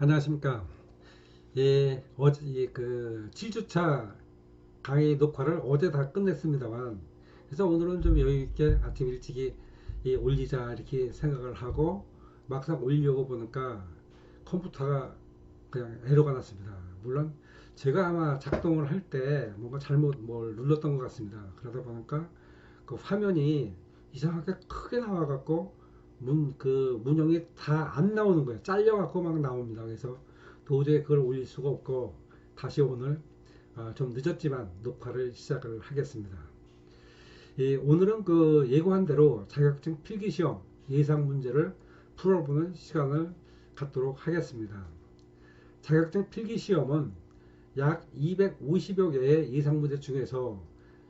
안녕하십니까. 예, 어제 그 7주차 강의 녹화를 어제 다 끝냈습니다만, 그래서 오늘은 좀 여유 있게 아침 일찍이 올리자 이렇게 생각을 하고 막상 올리려고 보니까 컴퓨터가 그냥 에러가 났습니다. 물론 제가 아마 작동을 할 때 뭔가 잘못 뭘 눌렀던 것 같습니다. 그러다 보니까 그 화면이 이상하게 크게 나와갖고 문형이 다 안 나오는 거예요. 잘려갖고 막 나옵니다. 그래서 도저히 그걸 올릴 수가 없고 다시 오늘 좀 늦었지만 녹화를 시작을 하겠습니다. 오늘은 그 예고한 대로 자격증 필기시험 예상 문제를 풀어보는 시간을 갖도록 하겠습니다. 자격증 필기시험은 약 250여 개의 예상 문제 중에서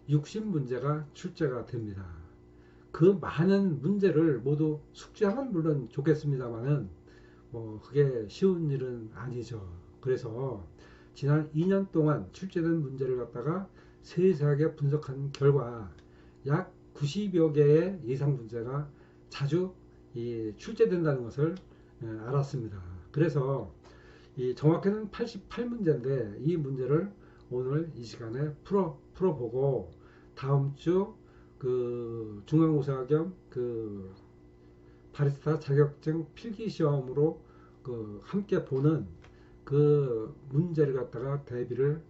60문제가 출제가 됩니다. 그 많은 문제를 모두 숙지하면 물론 좋겠습니다만은 뭐 그게 쉬운 일은 아니죠. 그래서 지난 2년 동안 출제된 문제를 갖다가 세세하게 분석한 결과 약 90여 개의 예상 문제가 자주 출제된다는 것을 알았습니다. 그래서 정확히는 88문제인데 이 문제를 오늘 이 시간에 풀어보고 다음 주 그 중간고사 겸 그 바리스타 자격증 필기 시험으로 그 함께 보는 그 문제를 갖다가 대비를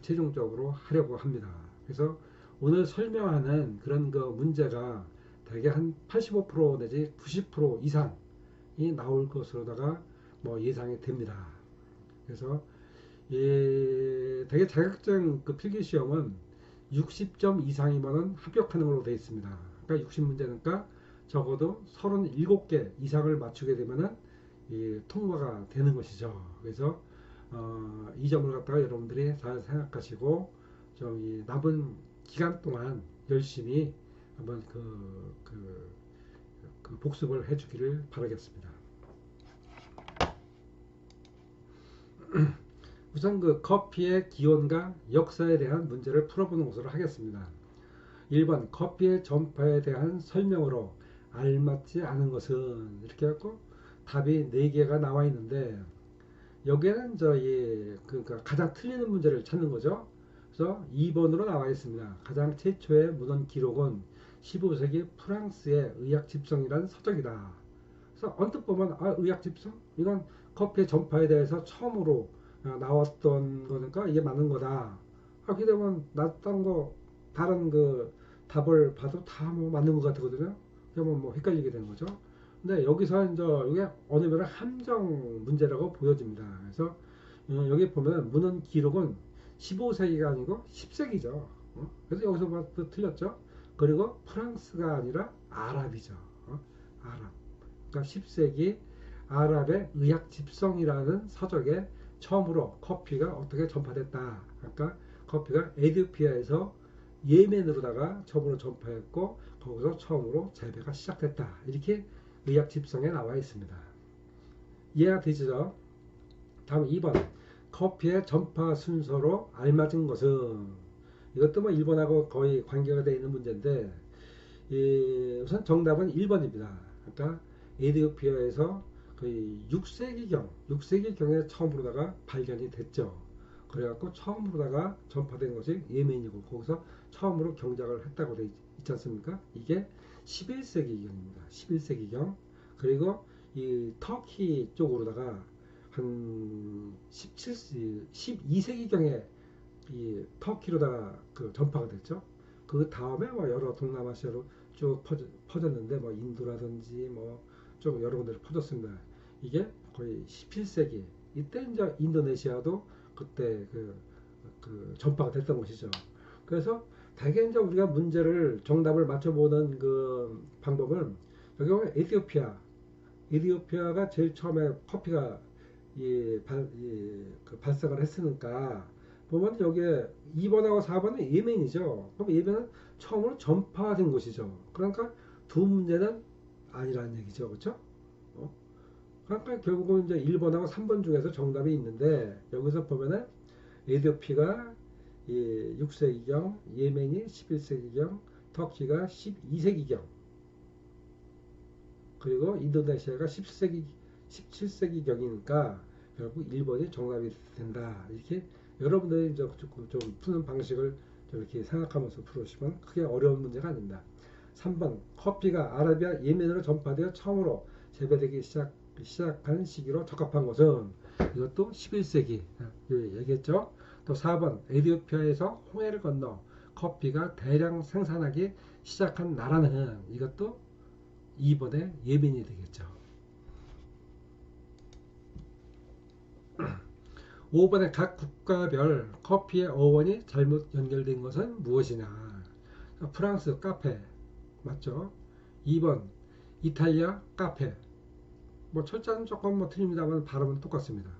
최종적으로 하려고 합니다. 그래서 오늘 설명하는 그런 그 문제가 대개 한 85% 내지 90% 이상이 나올 것으로다가 뭐 예상이 됩니다. 그래서 대개 자격증 그 필기 시험은 60점 이상이면 합격하는 걸로 되어 있습니다. 그러니까 60문제니까 적어도 37개 이상을 맞추게 되면은 통과가 되는 것이죠. 그래서 이 점을 갖다가 여러분들이 잘 생각하시고 좀 남은 기간 동안 열심히 한번 그 복습을 해주기를 바라겠습니다. 우선 그 커피의 기원과 역사에 대한 문제를 풀어보는 것으로 하겠습니다. 1번 커피의 전파에 대한 설명으로 알맞지 않은 것은 이렇게 해갖고 답이 4개가 나와 있는데 여기에는 그러니까 가장 틀리는 문제를 찾는 거죠. 그래서 2번으로 나와 있습니다. 가장 최초의 문헌 기록은 15세기 프랑스의 의학 집성이라는 서적이다. 그래서 언뜻 보면 의학 집성? 이건 커피의 전파에 대해서 처음으로 나왔던 거니까 이게 맞는 거다. 그렇게 되면 다른 그 답을 봐도 다 뭐 맞는 것 같거든요. 그러면 뭐 헷갈리게 되는 거죠. 근데 여기서 이제 이게 어느 면에 함정 문제라고 보여집니다. 그래서 여기 보면 문헌 기록은 15세기가 아니고 10세기죠. 그래서 여기서 또 틀렸죠. 그리고 프랑스가 아니라 아랍이죠. 아랍. 그러니까 10세기 아랍의 의학 집성이라는 서적에 처음으로 커피가 어떻게 전파됐다. 그러니까 커피가 에디오피아에서 예멘으로다가 처음으로 전파했고 거기서 처음으로 재배가 시작됐다. 이렇게 의학 집성에 나와 있습니다. 이해가 되시죠? 다음 2번 커피의 전파 순서로 알맞은 것은 이것도 뭐 1번하고 거의 관계가 되어 있는 문제인데 우선 정답은 1번입니다. 그러니까 에디오피아에서 거의 6세기경에 처음으로다가 발견이 됐죠. 그래갖고 처음으로다가 전파된 것이 예멘이고 거기서 처음으로 경작을 했다고 돼 있지 않습니까? 이게 11세기경입니다. 11세기경. 그리고 이 터키 쪽으로다가 한 12세기경에 이 터키로다가 그 전파가 됐죠. 그 다음에 뭐 여러 동남아시아로 쭉 퍼졌는데 뭐 인도라든지 뭐 좀 여러 군데로 퍼졌습니다. 이게 거의 17세기 이때 이제 인도네시아도 그때 그 전파가 됐던 것이죠. 그래서 대개 이제 우리가 문제를 정답을 맞춰보는 그 방법은 여기 보면 에티오피아가 제일 처음에 커피가 그 발생을 했으니까 보면 여기에 2번하고 4번은 예멘이죠. 그럼 예멘은 처음으로 전파된 것이죠. 그러니까 두 문제는 아니라는 얘기죠. 그렇죠? 그러니까 결국은 이제 1번하고 3번 중에서 정답이 있는데 여기서 보면은 에티오피아가 6세기경, 예멘이 11세기경, 터키가 12세기경, 그리고 인도네시아가 17세기경이니까 결국 1번이 정답이 된다. 이렇게 여러분들이 이제 좀 푸는 방식을 좀 이렇게 생각하면서 풀으시면 크게 어려운 문제가 아닙니다. 3번 커피가 아라비아 예멘으로 전파되어 처음으로 재배되기 시작한 시기로 적합한 것은 이것도 11세기 얘기했죠. 또 4번 에티오피아에서 홍해를 건너 커피가 대량 생산하기 시작한 나라는 이것도 2번의 예멘이 되겠죠. 5번에 각 국가별 커피의 어원이 잘못 연결된 것은 무엇이냐. 프랑스 카페 맞죠? 2번 이탈리아 카페. 뭐 철자는 조금 뭐 틀립니다만 발음은 똑같습니다.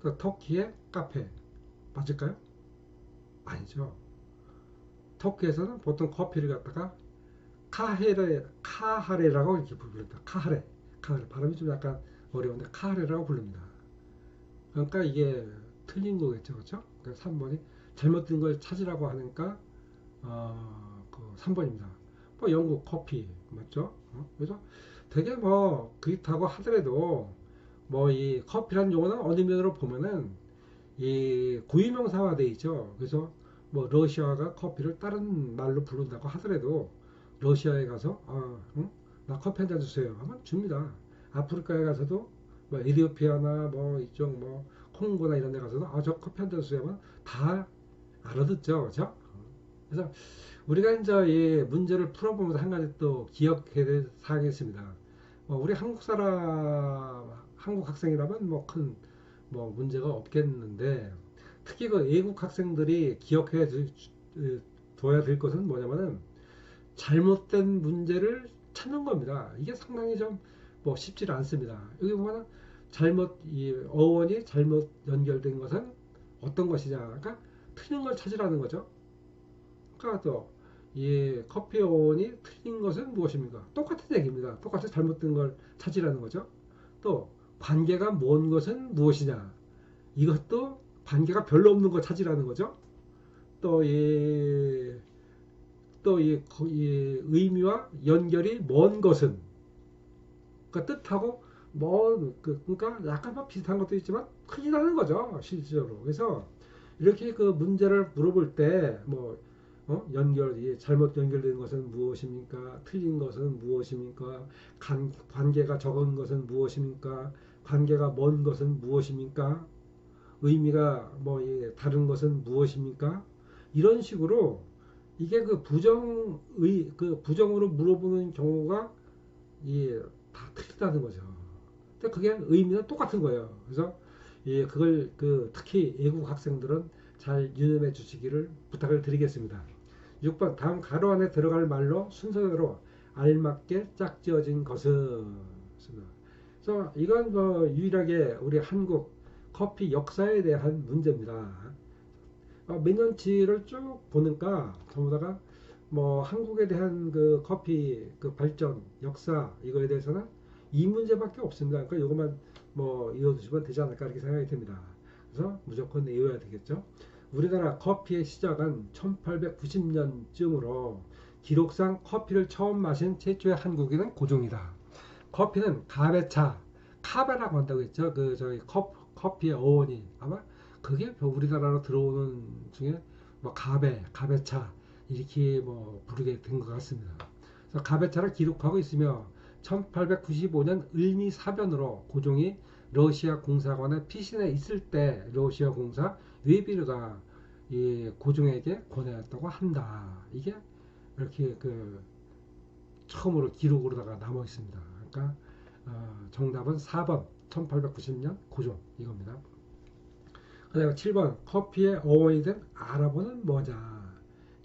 또 터키의 카페 맞을까요? 아니죠. 터키에서는 보통 커피를 갖다가 카하레라고 이렇게 부릅니다. 카하레 발음이 좀 약간 어려운데 카하레라고 부릅니다. 그러니까 이게 틀린 거겠죠, 그렇죠? 그러니까 3번이 잘못된 걸 찾으라고 하니까 그 3번입니다. 뭐 영국 커피 맞죠? 그래서 되게 뭐 그렇다고 하더라도 뭐 이 커피란 용어는 어느 면으로 보면은 이 고유명사화돼 있죠. 그래서 뭐 러시아가 커피를 다른 말로 부른다고 하더라도 러시아에 가서 응? 나 커피 한 잔 주세요 하면 줍니다. 아프리카에 가서도 뭐 에티오피아나 뭐 이쪽 뭐 콩고나 이런 데 가서도 저 커피 한 잔 주세요 하면 다 알아듣죠. 그렇죠? 그래서 우리가 이제 이 문제를 풀어보면서 한 가지 또 기억해야 될 사항이 있습니다. 우리 한국 학생이라면 뭐 큰 뭐 문제가 없겠는데 특히 그 외국 학생들이 기억해 둬야 될 것은 뭐냐면은 잘못된 문제를 찾는 겁니다. 이게 상당히 좀 뭐 쉽지 않습니다. 여기 보면 이 어원이 잘못 연결된 것은 어떤 것이냐. 그러니까 틀린 걸 찾으라는 거죠. 그러니까 또 이 커피 어원이 틀린 것은 무엇입니까? 똑같은 얘기입니다. 똑같이 잘못된 걸 찾으라는 거죠. 또 관계가 먼 것은 무엇이냐? 이것도 관계가 별로 없는 거 찾으라는 거죠. 또 이 의미와 연결이 먼 것은 그 뜻하고 그러니까 약간 뭐 비슷한 것도 있지만 큰일 나는 거죠 실질적으로. 그래서 이렇게 그 문제를 물어볼 때뭐 잘못 연결된 것은 무엇입니까? 틀린 것은 무엇입니까? 관계가 적은 것은 무엇입니까? 관계가 먼 것은 무엇입니까? 의미가 다른 것은 무엇입니까? 이런 식으로 이게 그 부정으로 물어보는 경우가 다 틀리다는 거죠. 근데 그게 의미는 똑같은 거예요. 그래서 그걸 특히 외국 학생들은 잘 유념해 주시기를 부탁을 드리겠습니다. 6번 다음 가로 안에 들어갈 말로 순서대로 알맞게 짝지어진 것은. 그래서 이건 유일하게 우리 한국 커피 역사에 대한 문제입니다. 몇 년치를 쭉 보니까 전부 다가 한국에 대한 그 커피 그 발전 역사 이거에 대해서는 이 문제밖에 없습니다. 그러니까 이것만 이어두시면 되지 않을까 이렇게 생각이 듭니다. 그래서 무조건 외워야 되겠죠. 우리나라 커피의 시작은 1890년쯤으로 기록상 커피를 처음 마신 최초의 한국인은 고종이다. 커피는 가베차, 카베라고 한다고 했죠. 저희 커피의 어원이 아마 그게 우리나라로 들어오는 중에 가베차 이렇게 부르게 된 것 같습니다. 그래서 가베차를 기록하고 있으며 1895년 을미사변으로 고종이 러시아 공사관에 피신해 있을 때 러시아 공사 웨비르가 이 고종에게 권하였다고 한다. 이게 이렇게 처음으로 기록으로다가 남아 있습니다. 그러니까 정답은 4번 1890년 고종 이겁니다. 그다음에 7번 커피의 어원이 된 아랍어는 뭐냐?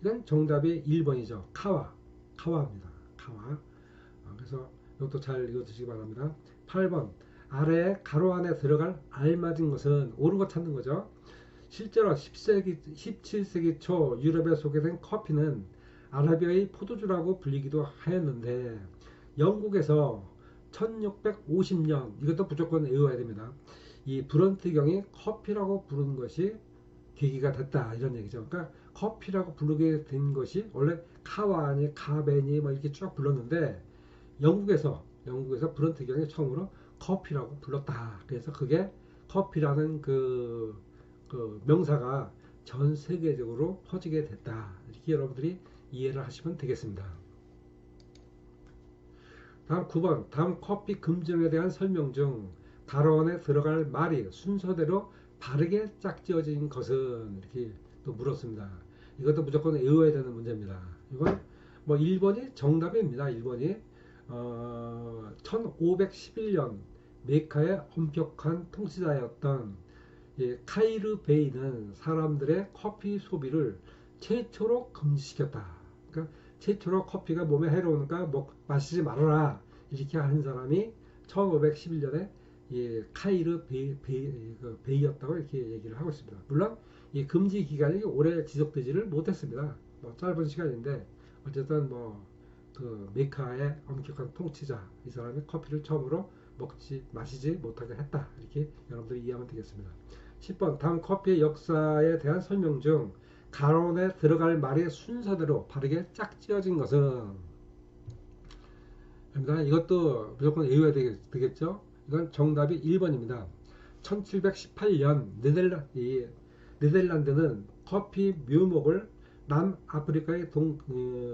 이건 정답이 1번이죠. 카와입니다. 카와. 그래서 이것도 잘 읽어주시기 바랍니다. 8번 아래에 가로 안에 들어갈 알맞은 것은 옳은 것 찾는 거죠. 실제로 17세기 초 유럽에 소개된 커피는 아라비아의 포도주라고 불리기도 하였는데 영국에서 1650년 이것도 무조건 외워야 됩니다. 이 브런트경이 커피라고 부르는 것이 계기가 됐다 이런 얘기죠. 그러니까 커피라고 부르게 된 것이 원래 카와니 카베니 이렇게 쭉 불렀는데 영국에서 브런트경이 처음으로 커피라고 불렀다. 그래서 그게 커피라는 그 명사가 전 세계적으로 퍼지게 됐다. 이렇게 여러분들이 이해를 하시면 되겠습니다. 다음 9번. 다음 커피 금지령에 대한 설명 중 발언에 들어갈 말이 순서대로 바르게 짝지어진 것은 이렇게 또 물었습니다. 이것도 무조건 외워야 되는 문제입니다. 이건 뭐 1번이 정답입니다. 1번이 1511년 메카의 엄격한 통치자였던 카이르 베이는 사람들의 커피 소비를 최초로 금지시켰다. 그러니까 최초로 커피가 몸에 해로우니까 마시지 말아라 이렇게 한 사람이 1511년에 카이르 베이였다고 이렇게 얘기를 하고 있습니다. 물론 이 금지 기간이 오래 지속되지를 못했습니다. 뭐 짧은 시간인데 어쨌든 그 메카의 엄격한 통치자 이 사람이 커피를 처음으로 마시지 못하게 했다. 이렇게 여러분들이 이해하면 되겠습니다. 10번. 다음 커피의 역사에 대한 설명 중 가론에 들어갈 말의 순서대로 바르게 짝지어진 것은 이것도 무조건 외워야 되겠죠. 이건 정답이 1번입니다. 1718년 네덜란드는 커피 묘목을 남아프리카의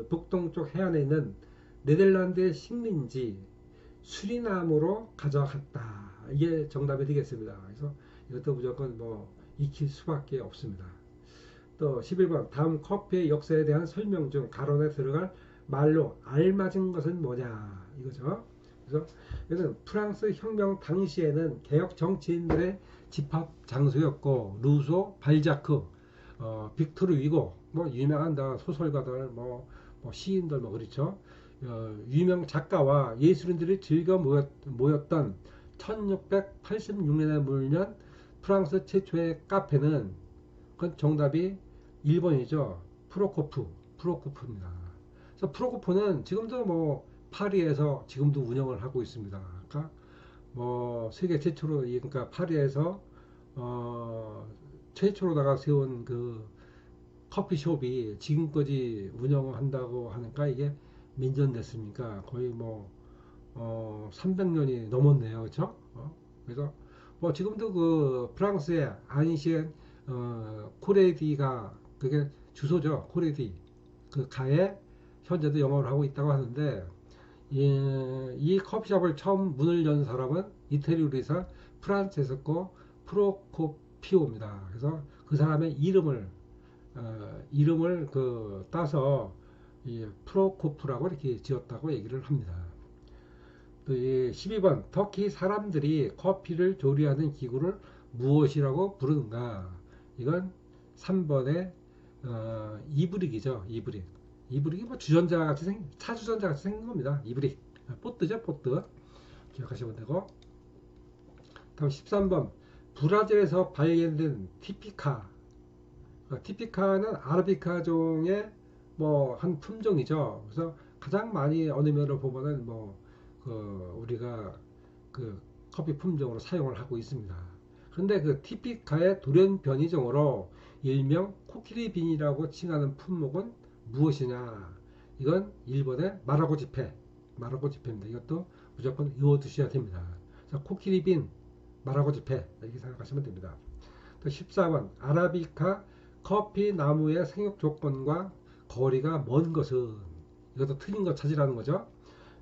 북동쪽 해안에 있는 네덜란드의 식민지 수리남으로 가져갔다. 이게 정답이 되겠습니다. 그래서 이것도 무조건 익힐 수밖에 없습니다. 또 11번. 다음 커피의 역사에 대한 설명 중 가론에 들어갈 말로 알맞은 것은 뭐냐 이거죠. 그래서 이것은 프랑스 혁명 당시에는 개혁 정치인들의 집합 장소였고 루소, 발자크, 빅토르 위고 유명한 소설가들 시인들 그렇죠. 유명 작가와 예술인들이 즐겨 모였던 1686년에 물년 프랑스 최초의 카페는 그건 정답이 1번이죠. 프로코프입니다. 그래서 프로코프는 지금도 파리에서 지금도 운영을 하고 있습니다. 그러니까 세계 최초로 그러니까 파리에서 최초로다가 세운 그 커피숍이 지금까지 운영한다고 하니까 이게 몇 년 됐습니까? 거의 300년이 넘었네요. 그렇죠? 그래서 지금도 그 프랑스의 아니시엔 코레디가 그게 주소죠. 코레디 그 가에 현재도 영업을 하고 있다고 하는데 이 커피숍을 처음 문을 연 사람은 이태리 요리사 프란체스코 프로코피오입니다. 그래서 그 사람의 이름을 따서 프로코프라고 이렇게 지었다고 얘기를 합니다. 또 12번. 터키 사람들이 커피를 조리하는 기구를 무엇이라고 부르는가? 이건 3번의 이브릭이죠. 이브릭이 차주전자 같이 생긴 겁니다. 이브릭. 포트죠. 포트. 기억하시면 되고. 다음 13번. 브라질에서 발견된 티피카. 티피카는 아라비카 종의 한 품종이죠. 그래서 가장 많이 어느 면을 보면은 우리가 그 커피 품종으로 사용을 하고 있습니다. 그런데 그 티피카의 돌연 변이종으로 일명 코키리빈이라고 칭하는 품목은 무엇이냐? 이건 1번의 마라고지페입니다. 이것도 무조건 외워두셔야 됩니다. 자, 코키리빈, 마라고지페 이렇게 생각하시면 됩니다. 또 14번. 아라비카 커피 나무의 생육 조건과 거리가 먼 것은 이것도 틀린 거 찾으라는 거죠.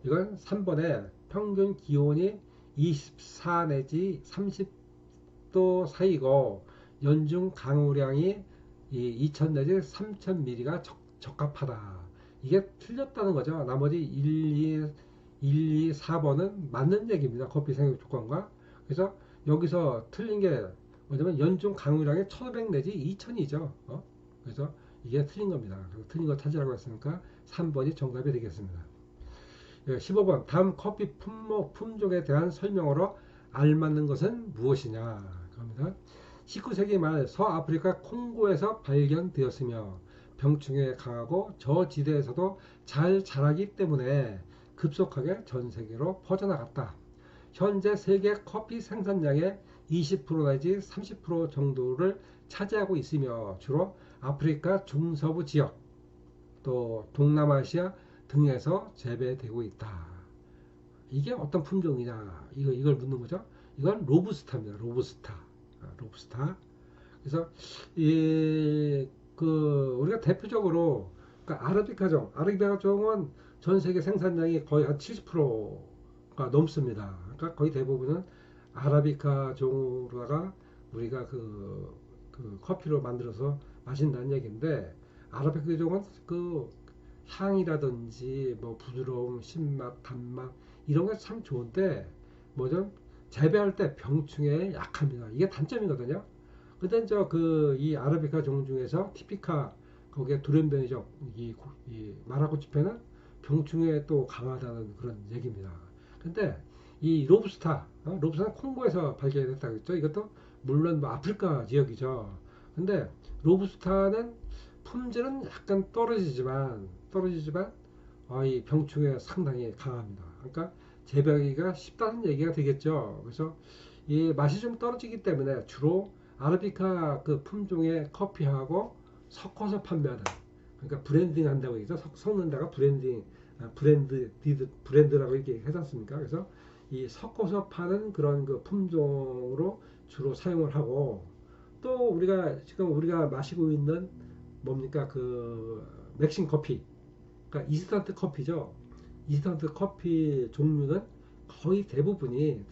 이건 3번에 평균 기온이 24 내지 30도 사이고 연중 강우량이 2000 내지 3000ml가 적합하다. 이게 틀렸다는 거죠. 나머지 1, 2, 4번은 맞는 얘기입니다. 커피 생육 조건과. 그래서 여기서 틀린 게 뭐냐면 연중 강우량이 1500 내지 2000이죠. 그래서 이게 틀린 겁니다. 그래서 틀린 거 찾으라고 했으니까 3번이 정답이 되겠습니다. 15번. 다음 커피 품종에 대한 설명으로 알맞는 것은 무엇이냐? 그럽니다. 19세기 말 서아프리카 콩고에서 발견되었으며 병충해에 강하고 저지대에서도 잘 자라기 때문에 급속하게 전 세계로 퍼져나갔다. 현재 세계 커피 생산량의 20% 내지 30% 정도를 차지하고 있으며 주로 아프리카 중서부 지역 또 동남아시아 등에서 재배되고 있다. 이게 어떤 품종이냐 이걸 묻는 거죠. 이건 로부스타입니다. 로부스타. 로부스타. 그래서 그 우리가 대표적으로 그러니까 아라비카 종은 전 세계 생산량이 거의 한 70%가 넘습니다. 그러니까 거의 대부분은 아라비카 종으로다가 우리가 그 커피로 만들어서 마신다는 얘기인데, 아라비카 종은 그 향이라든지 뭐 부드러움, 신맛, 단맛 이런 게 참 좋은데 뭐죠? 재배할 때 병충해에 약합니다. 이게 단점이거든요. 근데 이 아라비카 종 중에서 티피카 거기에 두렌뱅이죠. 이 마라코치페는 병충해에 또 강하다는 그런 얘기입니다. 근데 이 로부스타는 콩고에서 발견됐다고 했죠. 이것도 물론 뭐 아프리카 지역이죠. 근데 로부스타는 품질은 약간 떨어지지만 이 병충해 상당히 강합니다. 그러니까 재배하기가 쉽다는 얘기가 되겠죠. 그래서 이 맛이 좀 떨어지기 때문에 주로 아라비카 그 품종의 커피하고 섞어서 판매하는, 그러니까 브랜딩 한다고 얘기죠. 섞는 데가 브랜드라고 이렇게 하지 않습니까? 그래서 이 섞어서 파는 그런 그 품종으로 주로 사용을 하고, 또 우리가 마시고 있는 뭡니까 그 맥신 커피, 그러니까 이스턴트 커피죠. 이스턴트 커피 종류는 거의 대부분이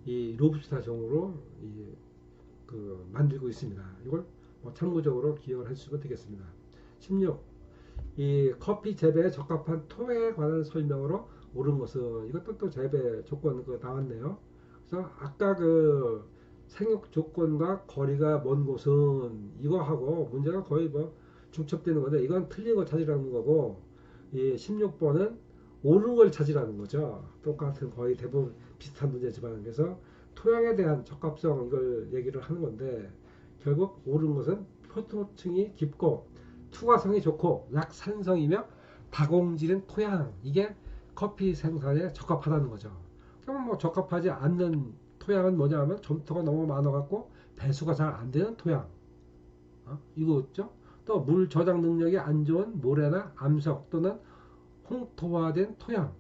이 로부스타 종으로 만들고 있습니다. 이걸 뭐 참고적으로 기억을 해주시면 되겠습니다. 16. 이 커피 재배에 적합한 토양에 관한 설명으로 옳은 것은, 이것도 또 재배 조건 나왔네요. 그래서 아까 그 생육 조건과 거리가 먼 곳은 이거하고 문제가 거의 뭐 중첩되는 건데, 이건 틀린 걸 찾으라는 거고, 이 16번은 옳은 걸 찾으라는 거죠. 똑같은 거의 대부분 비슷한 문제지만, 그래서 토양에 대한 적합성 이걸 얘기를 하는 건데, 결국 옳은 것은 표토층이 깊고 투과성이 좋고 약산성이며 다공질인 토양, 이게 커피 생산에 적합하다는 거죠. 그러면 뭐 적합하지 않는 토양은 뭐냐면 점토가 너무 많아갖고 배수가 잘 안 되는 토양, 이거죠. 또 물 저장 능력이 안 좋은 모래나 암석 또는 홍토화된 토양,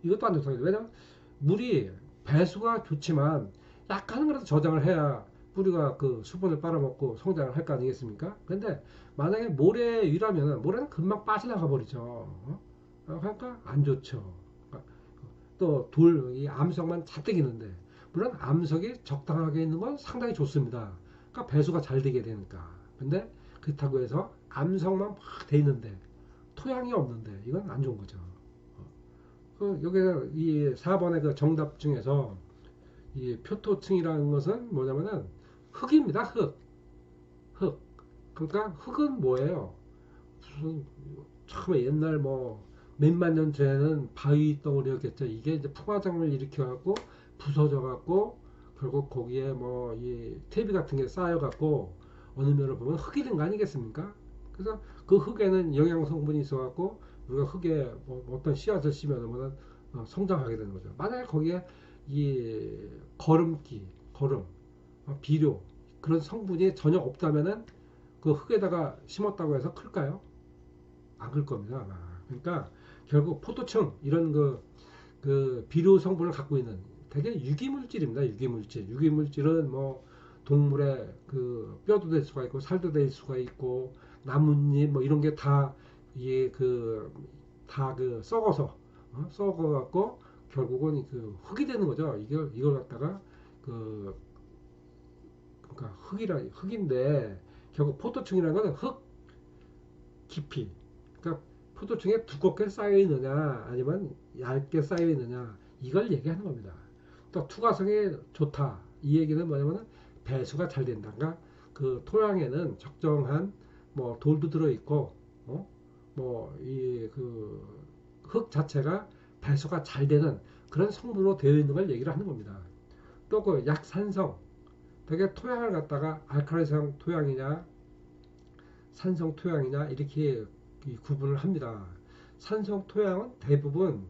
이것도 안 좋다고 해요. 왜냐면 물이 배수가 좋지만 약간은 그래도 저장을 해야 뿌리가 그 수분을 빨아먹고 성장을 할 거 아니겠습니까? 근데 만약에 모래 위라면은 모래는 금방 빠져나가 버리죠. 그러니까 안 좋죠. 그러니까 또 이 암석만 잔뜩 있는데, 물론 암석이 적당하게 있는 건 상당히 좋습니다. 그러니까 배수가 잘 되게 되니까. 근데 그렇다고 해서 암석만 막 돼 있는데 토양이 없는데 이건 안 좋은 거죠. 여기서 이 4번의 그 정답 중에서 이 표토층이라는 것은 뭐냐면은 흙입니다. 흙. 그러니까 흙은 뭐예요? 무슨 처음에 옛날 뭐 몇만 년 전에는 바위 덩어리였겠죠. 이게 이제 풍화장을 일으켜 갖고 부서져 갖고 결국 거기에 뭐 이 퇴비 같은 게 쌓여 갖고 어느 면을 보면 흙이 된 거 아니겠습니까? 그래서 그 흙에는 영양 성분이 있어 갖고 우리가 흙에 뭐 어떤 씨앗을 심으면 성장하게 되는 거죠. 만약에 거기에 이 거름, 비료 그런 성분이 전혀 없다면은 그 흙에다가 심었다고 해서 클까요? 안 클 겁니다. 아마. 그러니까 결국 포도청 이런 그 비료 성분을 갖고 있는 되게 유기물질입니다. 유기물질은 뭐 동물의 그 뼈도 될 수가 있고 살도 될 수가 있고 나뭇잎 뭐 이런 게 다 이게 다 썩어갖고 결국은 그 흙이 되는 거죠. 이걸 갖다가 그 그러니까 흙인데 결국 포도청이라는 것은 흙 깊이, 그러니까 포도청에 두껍게 쌓여 있느냐 아니면 얇게 쌓여 있느냐 이걸 얘기하는 겁니다. 또 투과성이 좋다 이 얘기는 뭐냐면 배수가 잘 된다. 그러니까 그 토양에는 적정한 뭐 돌도 들어 있고 뭐 이 그 흙 자체가 배수가 잘 되는 그런 성분으로 되어 있는 걸 얘기를 하는 겁니다. 또 그 약산성, 되게 토양을 갖다가 알칼리성 토양이냐 산성 토양이냐 이렇게 구분을 합니다. 산성 토양은 대부분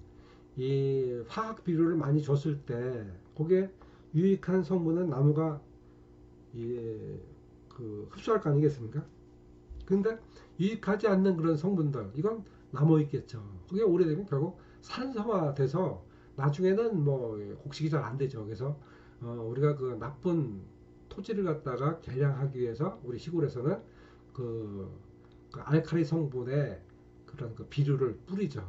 이 화학 비료를 많이 줬을 때 거기에 유익한 성분은 나무가 흡수할 거 아니겠습니까? 근데 유익하지 않는 그런 성분들 이건 남아 있겠죠. 그게 오래되면 결국 산성화돼서 나중에는 뭐 곡식이 잘 안 되죠. 그래서 우리가 그 나쁜 토지를 갖다가 개량하기 위해서 우리 시골에서는 그, 그 알칼리 성분의 그런 그 비료를 뿌리죠.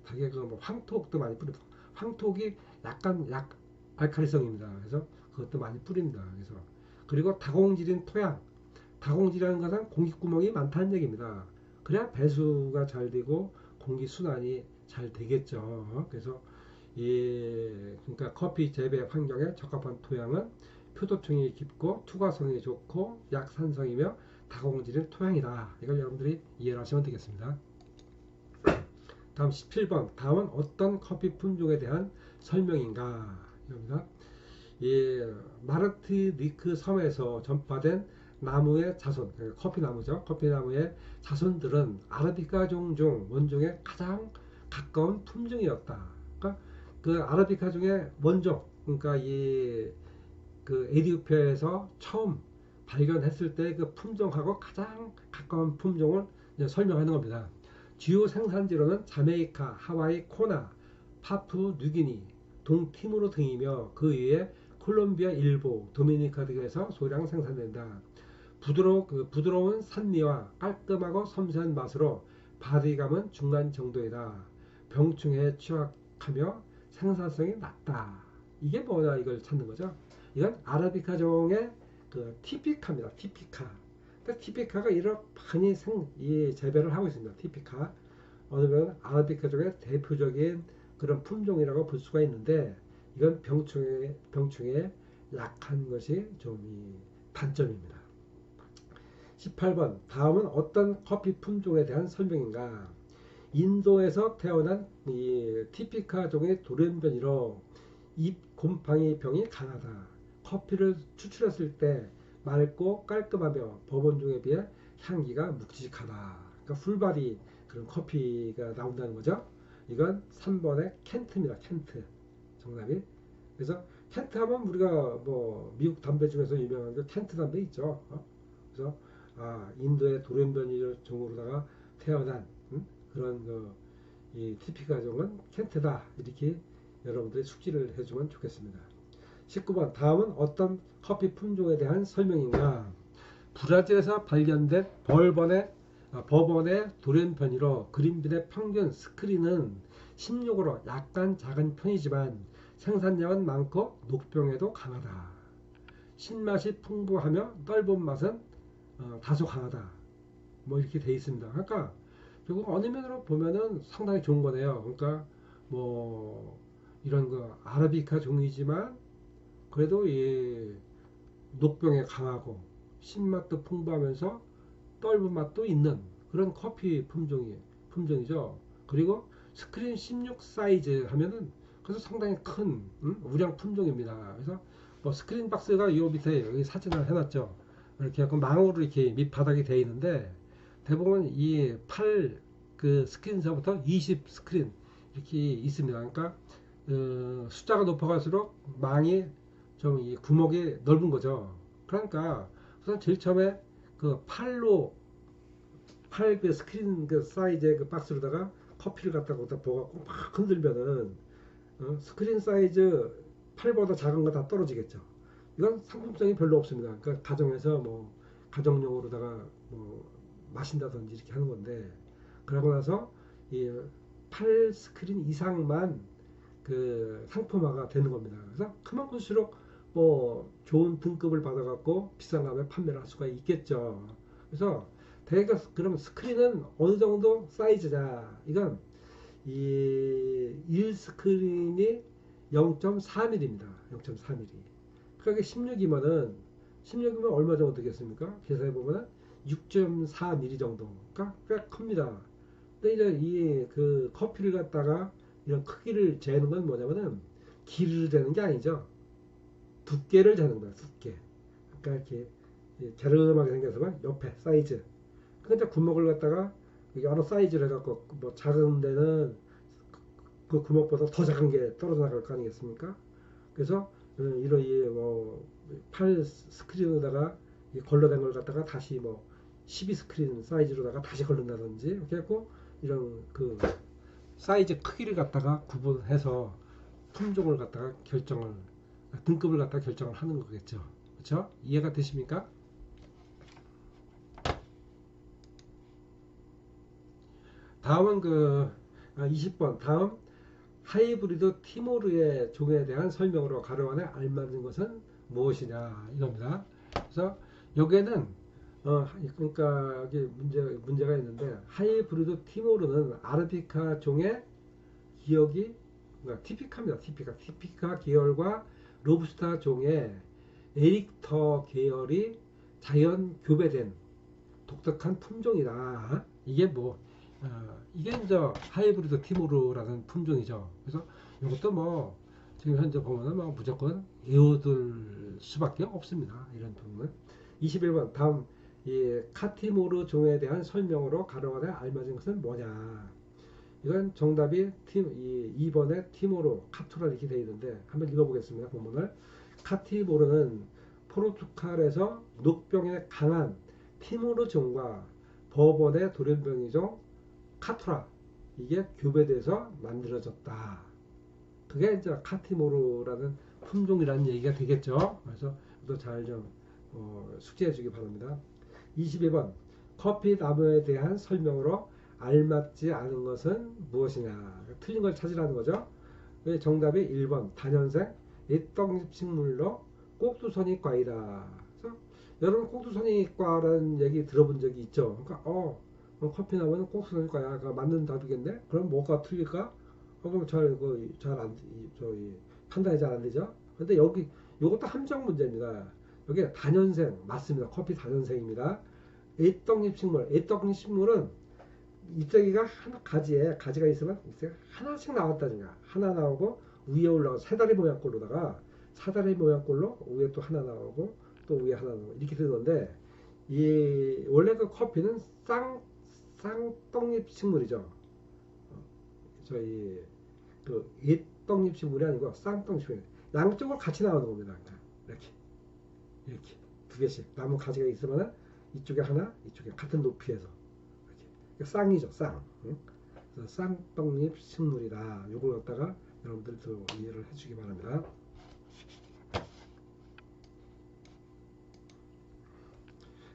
되게 그뭐 황토도 많이 뿌리고 황토기 약간 약 알칼리성입니다. 그래서 그것도 많이 뿌립니다. 그래서 그리고 다공질인 토양, 다공질이라는 것은 공기구멍이 많다는 얘기입니다. 그래야 배수가 잘 되고 공기 순환이 잘 되겠죠. 그래서 그러니까 커피 재배 환경에 적합한 토양은 표도층이 깊고 투과성이 좋고 약산성이며 다공질인 토양이다. 이걸 여러분들이 이해를 하시면 되겠습니다. 다음 17번. 다음은 어떤 커피 품종에 대한 설명인가? 이겁니다. 마르티니크 섬에서 전파된 나무의 자손, 커피 나무죠. 커피 나무의 자손들은 아라비카 종 중 원종에 가장 가까운 품종이었다. 그러니까 그 아라비카 중에 원종, 그러니까 그 에티오피아에서 처음 발견했을 때 그 품종하고 가장 가까운 품종을 설명하는 겁니다. 주요 생산지로는 자메이카, 하와이, 코나, 파푸 뉴기니, 동티모르 등이며 그 외에 콜롬비아 일부, 도미니카 등에서 소량 생산된다. 부드러운 산미와 깔끔하고 섬세한 맛으로 바디감은 중간 정도이다. 병충해에 취약하며 생산성이 낮다. 이게 뭐냐 이걸 찾는 거죠. 이건 아라비카 종의 그 티피카입니다. 티피카. 티피카가 이렇게 이 재배를 하고 있습니다. 티피카. 어느 면 아라비카 종의 대표적인 그런 품종이라고 볼 수가 있는데 이건 병충해에 약한 것이 좀 단점입니다. 18번. 다음은 어떤 커피 품종에 대한 설명인가? 인도에서 태어난 이 티피카 종의 돌연변이로 잎 곰팡이 병이 강하다. 커피를 추출했을 때 맑고 깔끔하며 버번종에 비해 향기가 묵직하다. 그러니까 풀바디 그런 커피가 나온다는 거죠. 이건 3번의 켄트입니다. 켄트 정답이. 그래서 켄트 하면 우리가 뭐 미국 담배 중에서 유명한 게 켄트 담배 있죠. 그래서 인도의 돌연변이 종으로다가 태어난 그런 이 티피카 종은 켄트다. 이렇게 여러분들이 숙지를 해주면 좋겠습니다. 19번. 다음은 어떤 커피 품종에 대한 설명인가? 브라질에서 발견된 버번의 돌연변이로 그린빈의 평균 스크린은 16으로 약간 작은 편이지만 생산량은 많고 녹병에도 강하다. 신맛이 풍부하며 넓은 맛은 다소 강하다. 뭐 이렇게 돼 있습니다. 그러니까 결국 어느 면으로 보면은 상당히 좋은 거네요. 그러니까 뭐 이런 거 아라비카 종이지만 그래도 이 녹병에 강하고 신맛도 풍부하면서 떫은 맛도 있는 그런 커피 품종이죠. 그리고 스크린 16 사이즈 하면은 그래서 상당히 큰 우량 품종입니다. 그래서 뭐 스크린 박스가 이 밑에 여기 사진을 해놨죠. 이렇게 하고 망으로 이렇게 밑바닥이 되어 있는데 대부분 이 8 그 스크린서부터 20 스크린 이렇게 있습니다. 그러니까 숫자가 높아갈수록 망이 좀 이 구멍이 넓은 거죠. 그러니까 우선 제일 처음에 그 8 그 스크린 그 사이즈의 그 박스로다가 커피를 갖다가 거기다 부어갖고 막 흔들면은 스크린 사이즈 8보다 작은 거 다 떨어지겠죠. 이건 상품성이 별로 없습니다. 그러니까 가정에서 뭐 가정용으로다가 뭐 마신다든지 이렇게 하는 건데 그러고 나서 이 8 스크린 이상만 그 상품화가 되는 겁니다. 그래서 크면 클수록 뭐 좋은 등급을 받아갖고 비싼 값에 판매를 할 수가 있겠죠. 그래서 대개 그럼 스크린은 어느 정도 사이즈냐? 이건 이 1스크린이 0.4mm입니다. 0.4mm. 그러니까 16이면 얼마 정도 되겠습니까? 계산해 보면 6.4mm 정도. 그러니까 꽤 큽니다. 근데 이제 이 그 커피를 갖다가 이런 크기를 재는 건 뭐냐면은 길이를 재는 게 아니죠. 두께를 재는 거야. 두께. 그러니까 이렇게 갸름하게 생겨서만 옆에 사이즈. 그러니까 구멍을 갖다가 여러 사이즈를 해갖고 뭐 작은 데는 그 구멍보다 더 작은 게 떨어져 나갈 거 아니겠습니까? 그래서 이런 뭐8 스크린에다가 걸러낸 걸 갖다가 다시 뭐 12 스크린 사이즈로다가 다시 걸른다든지 이렇게 해갖고 이런 그 사이즈 크기를 갖다가 구분해서 품종을 갖다가 결정을 등급을 갖다가 결정을 하는 거겠죠. 그렇죠? 이해가 되십니까? 다음은 20번 다음 하이브리드 티모르의 종에 대한 설명으로 가로 안에 알맞은 것은 무엇이냐 이겁니다. 그래서 여기에는 그러니까 여기 문제가 있는데 하이브리드 티모르는 아르비카 종의 기억이 그러니까 티피카입니다. 티피카 계열과 로부스타 종의 에릭터 계열이 자연 교배된 독특한 품종이다. 이게 이게 이제 하이브리드 티모르라는 품종이죠. 그래서 이것도 지금 현재 보면은 무조건 외워둘 수밖에 없습니다. 이런 부분은. 21번 다음 이 카티모르 종에 대한 설명으로 가로 안에 알맞은 것은 뭐냐. 이건 정답이 2번에 티모르 카투라 이렇게 되어 있는데 한번 읽어보겠습니다. 본문을. 카티모르는 포르투갈에서 녹병에 강한 티모르 종과 버번의 돌연변이종 카투라 이게 교배돼서 만들어졌다. 그게 이제 카티모르라는 품종이라는 얘기가 되겠죠. 그래서 또 잘 좀 숙지해 주기 바랍니다. 22번 커피 나무에 대한 설명으로 알맞지 않은 것은 무엇이냐. 틀린 걸 찾으라는 거죠. 정답이 1번 단연생 애떡잎식물로 꼭두선이과이다. 그래서 여러분 꼭두선이과라는 얘기 들어본 적이 있죠. 그러니까 커피 나무는 꼭두선이과야. 맞는 답이겠네. 그럼 뭐가 틀릴까? 그럼 판단이 잘 안 되죠. 근데 여기 요것도 함정 문제입니다. 여기 단연생 맞습니다. 커피 단연생입니다. 애떡잎식물은 잎사귀가 가지가 있으면 잎사귀가 하나씩 나왔다든가 하나 나오고 위에 올라가 사다리 모양꼴로다가 사다리 모양꼴로 위에 또 하나 나오고 또 위에 하나 나오고 이렇게 되는데 원래 그 커피는 쌍떡잎 식물이죠. 저희 애떡잎 식물이 아니고 쌍떡잎 식물 양쪽으로 같이 나오는 겁니다. 이렇게 두 개씩 나무 가지가 있으면 이쪽에 하나 이쪽에 같은 높이에서 이렇게 쌍이죠. 응? 그래서 쌍떡잎 식물이다. 요걸 갖다가 여러분들 더 이해를 해주기 바랍니다.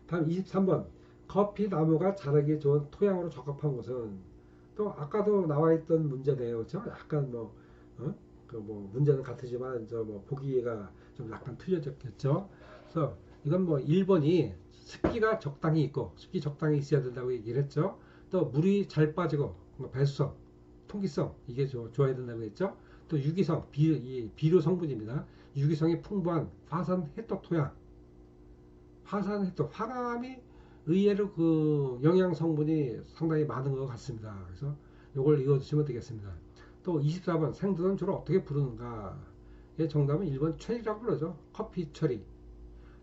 다음 23번 커피 나무가 자라기 좋은 토양으로 적합한 곳은 또 아까도 나와있던 문제네요. 그렇죠? 약간 문제는 같으지만 보기가 좀 약간 틀려졌겠죠. 그래서 이건 1번이 습기가 적당히 있고 습기 적당히 있어야 된다고 얘기를 했죠. 또 물이 잘 빠지고 배수성, 통기성 이게 좋아야 된다고 했죠. 또 유기성, 비료 성분입니다. 유기성이 풍부한 화산 해떡 토양. 화산 해떡 화감이 의외로 그 영양 성분이 상당히 많은 것 같습니다. 그래서 이걸 읽어주시면 되겠습니다. 또 24번 생두는 주로 어떻게 부르는가? 정답은 1번 체리라고 부르죠. 커피 체리.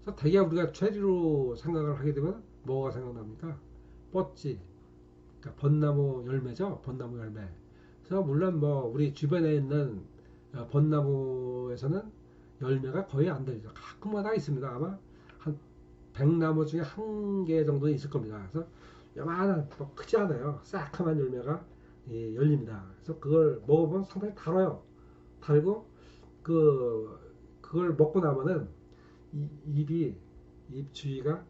그래서 대개 우리가 체리로 생각을 하게 되면 뭐가 생각납니까? 뻗지. 그러니까 벚나무 열매죠. 벚나무 열매. 그래서 물론 우리 주변에 있는 벚나무에서는 열매가 거의 안 들죠. 가끔마다 있습니다. 아마 한 100나무 중에 한 개 정도 있을 겁니다. 그래서 요만한 크지 않아요. 새카만 열매가 열립니다. 그래서 그걸 먹어보면 상당히 달아요. 달고 그걸 먹고 나면은 입 주위가